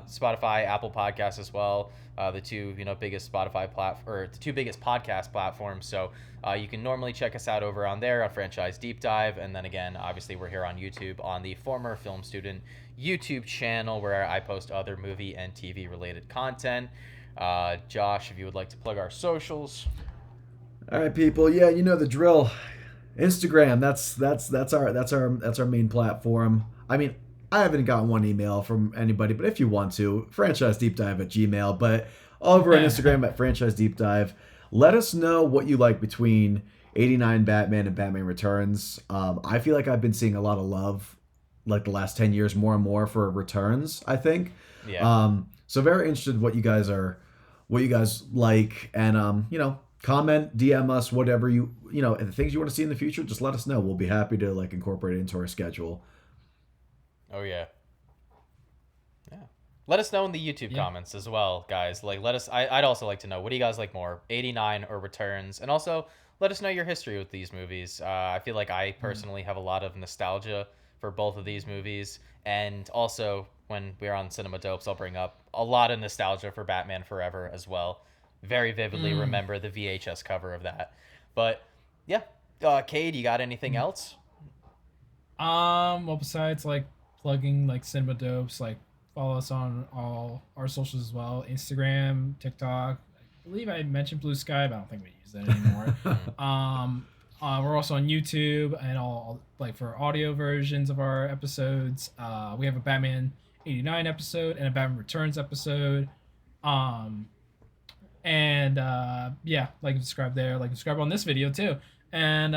Spotify, Apple Podcasts as well. The two biggest the two biggest podcast platforms. So you can normally check us out over on there on Franchise Deep Dive, and then again, obviously, we're here on YouTube on the Former Film Student YouTube channel, where I post other movie and TV related content. Josh, if you would like to plug our socials. All right, people. Yeah, you know the drill. Instagram. That's our main platform. I mean, I haven't gotten one email from anybody, but if you want to, franchisedeepdive@gmail.com. But over on Instagram at Franchise Deep Dive, let us know what you like between 89 Batman and Batman Returns. I feel like I've been seeing a lot of love, like the last 10 years, more and more for Returns, I think. Yeah. So very interested what you guys like, and comment, DM us, whatever the things you want to see in the future. Just let us know. We'll be happy to incorporate it into our schedule. Oh yeah. Let us know in the YouTube comments as well, guys. Let us. I'd also like to know, what do you guys like more, 89 or Returns? And also let us know your history with these movies. I feel like I personally have a lot of nostalgia for both of these movies. And also, when we're on Cinemadopes, I'll bring up a lot of nostalgia for Batman Forever as well. Very vividly remember the VHS cover of that. But yeah, Cade, you got anything else? Well, besides like plugging like Cinemadopes, like follow us on all our socials as well, Instagram, TikTok. I believe I mentioned Blue Sky, but I don't think we use that anymore. We're also on YouTube and all like for audio versions of our episodes. We have a Batman 89 episode and a Batman Returns episode. And yeah, like and subscribe there, like and subscribe on this video too. And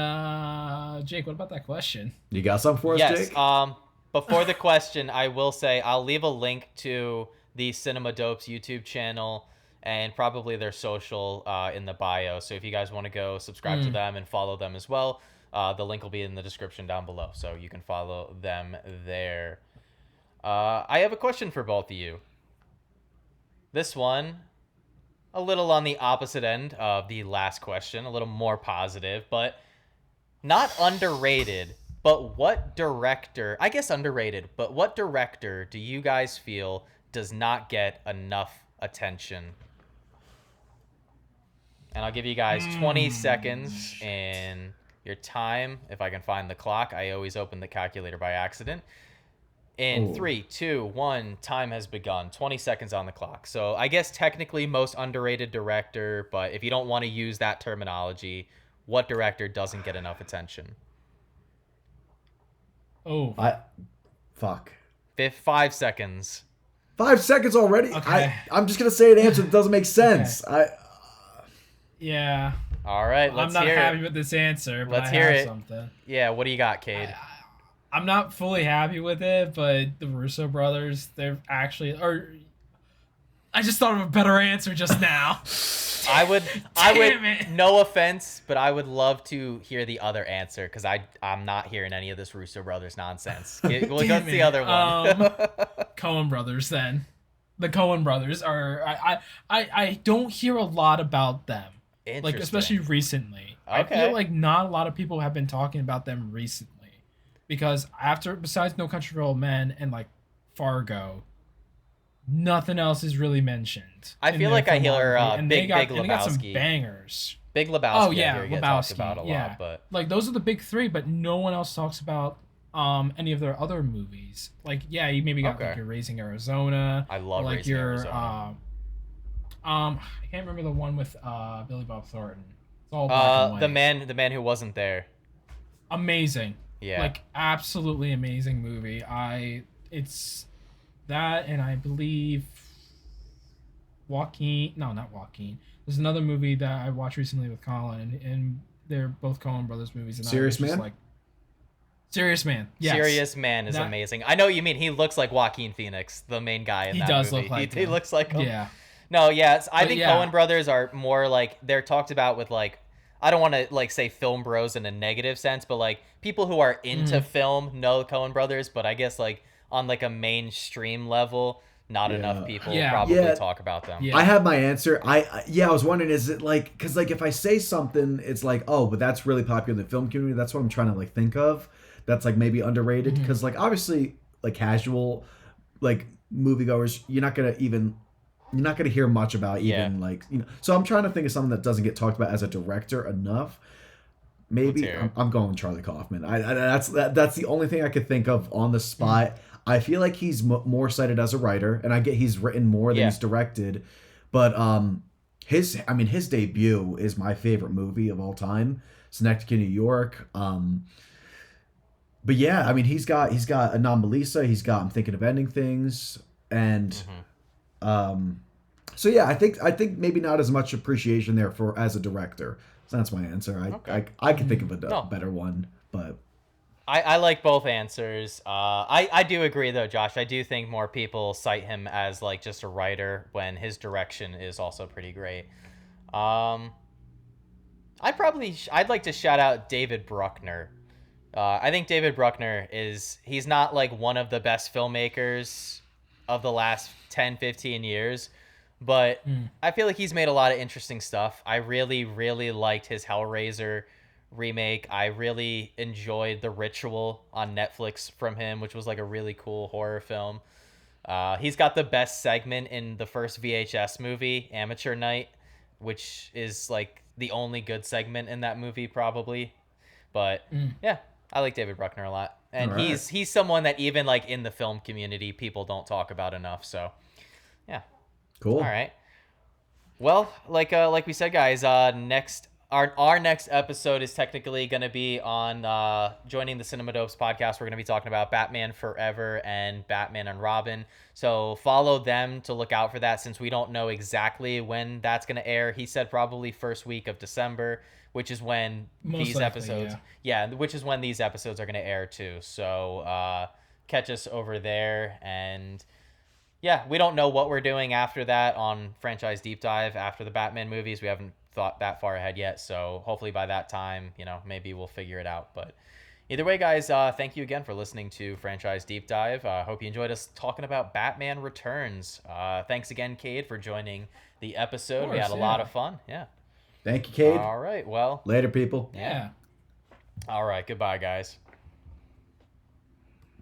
Jake, what about that question? You got something for us, Yes. Jake? Before the question, I will say I'll leave a link to the Cinemadopes YouTube channel and probably their social in the bio. So if you guys want to go subscribe to them and follow them as well, the link will be in the description down below. So you can follow them there. I have a question for both of you. This one, a little on the opposite end of the last question, a little more positive, but not underrated. But what director, I guess underrated, but what director do you guys feel does not get enough attention? And I'll give you guys 20 seconds in your time. If I can find the clock, I always open the calculator by accident. In 3, 2, 1, time has begun. 20 seconds on the clock. So I guess technically most underrated director, but if you don't want to use that terminology, what director doesn't get enough attention? Fuck. 5 seconds. 5 seconds already? Okay. I'm just gonna say an answer that doesn't make sense. Okay. Yeah. All right, I'm let's not hear happy it. with this answer, but Let's I hear have it. something. Yeah, what do you got, Cade? I'm not fully happy with it, but the Russo brothers, they're actually, or I just thought of a better answer just now. I would, Damn it. no offense, but I would love to hear the other answer because I'm not hearing any of this Russo brothers nonsense. What's the other one? Coen brothers, then. The Coen brothers are, I don't hear a lot about them. Like, especially recently. I feel like not a lot of people have been talking about them recently. Because besides No Country for Old Men and like Fargo, nothing else is really mentioned. I feel like I hear Big They got some Lebowski. bangers. Big Lebowski. Oh yeah, I hear get Lebowski. talked about a yeah. lot, but like those are the big three, but no one else talks about any of their other movies. Like yeah, you maybe got like your Raising Arizona. I love like Raising your Arizona. I can't remember the one with Billy Bob Thornton. It's all black and white. the man who wasn't there. Amazing. Yeah. Like absolutely amazing movie. It's that, and I believe Joaquin. No, not Joaquin. There's another movie that I watched recently with Colin, and they're both Coen Brothers movies. And Serious Man? Like, Serious Man. Yes. Serious Man is amazing. I know what you mean. He looks like Joaquin Phoenix, the main guy in that movie. He does look like he looks like him. Yeah. No, yeah. I think Coen Brothers are more like they're talked about with like I don't want to like say film bros in a negative sense, but like people who are into film know Coen Brothers, but I guess like on like a mainstream level, not enough people probably talk about them. Yeah. I have my answer. I was wondering, is it like, because like if I say something, it's like, oh, but that's really popular in the film community. That's what I'm trying to like think of. That's like maybe underrated because like obviously like casual like moviegoers, you're not gonna hear much about even like, you know. So I'm trying to think of something that doesn't get talked about as a director enough. Maybe I'm going Charlie Kaufman. That's the only thing I could think of on the spot. I feel like he's more cited as a writer, and I get he's written more than he's directed. But his debut is my favorite movie of all time, Synecdoche, New York. But yeah, I mean he's got Anomalisa, he's got I'm Thinking of Ending Things, and so yeah, I think maybe not as much appreciation there for as a director. So that's my answer. I can think of a better one, but I like both answers. I do agree though, Josh. I do think more people cite him as like just a writer when his direction is also pretty great. I'd like to shout out David Bruckner. I think David Bruckner he's not like one of the best filmmakers of the last 10, 15 years, but I feel like he's made a lot of interesting stuff. I really, really liked his Hellraiser remake. I really enjoyed The Ritual on Netflix from him, which was like a really cool horror film. He's got the best segment in the first VHS movie, Amateur Night, which is like the only good segment in that movie probably. But yeah, I like David Bruckner a lot. And Right. he's someone that even like in the film community people don't talk about enough. So yeah. Cool. All right. Well, like we said, guys, next our next episode is technically going to be on joining the Cinemadopes podcast. We're going to be talking about Batman Forever and Batman and Robin. So follow them to look out for that, since we don't know exactly when that's going to air. He said probably first week of December, which is when Most these likely, episodes, yeah, which is when these episodes are going to air too. So catch us over there. And yeah, we don't know what we're doing after that on Franchise Deep Dive after the Batman movies. We haven't thought that far ahead yet, so hopefully by that time, maybe we'll figure it out. But either way, guys, thank you again for listening to Franchise Deep Dive. Hope you enjoyed us talking about Batman Returns. Thanks again, Cade, for joining the episode. We had a lot of fun. Yeah. Thank you, Cade. All right. Well, Later, people. Yeah. all right. Goodbye, guys.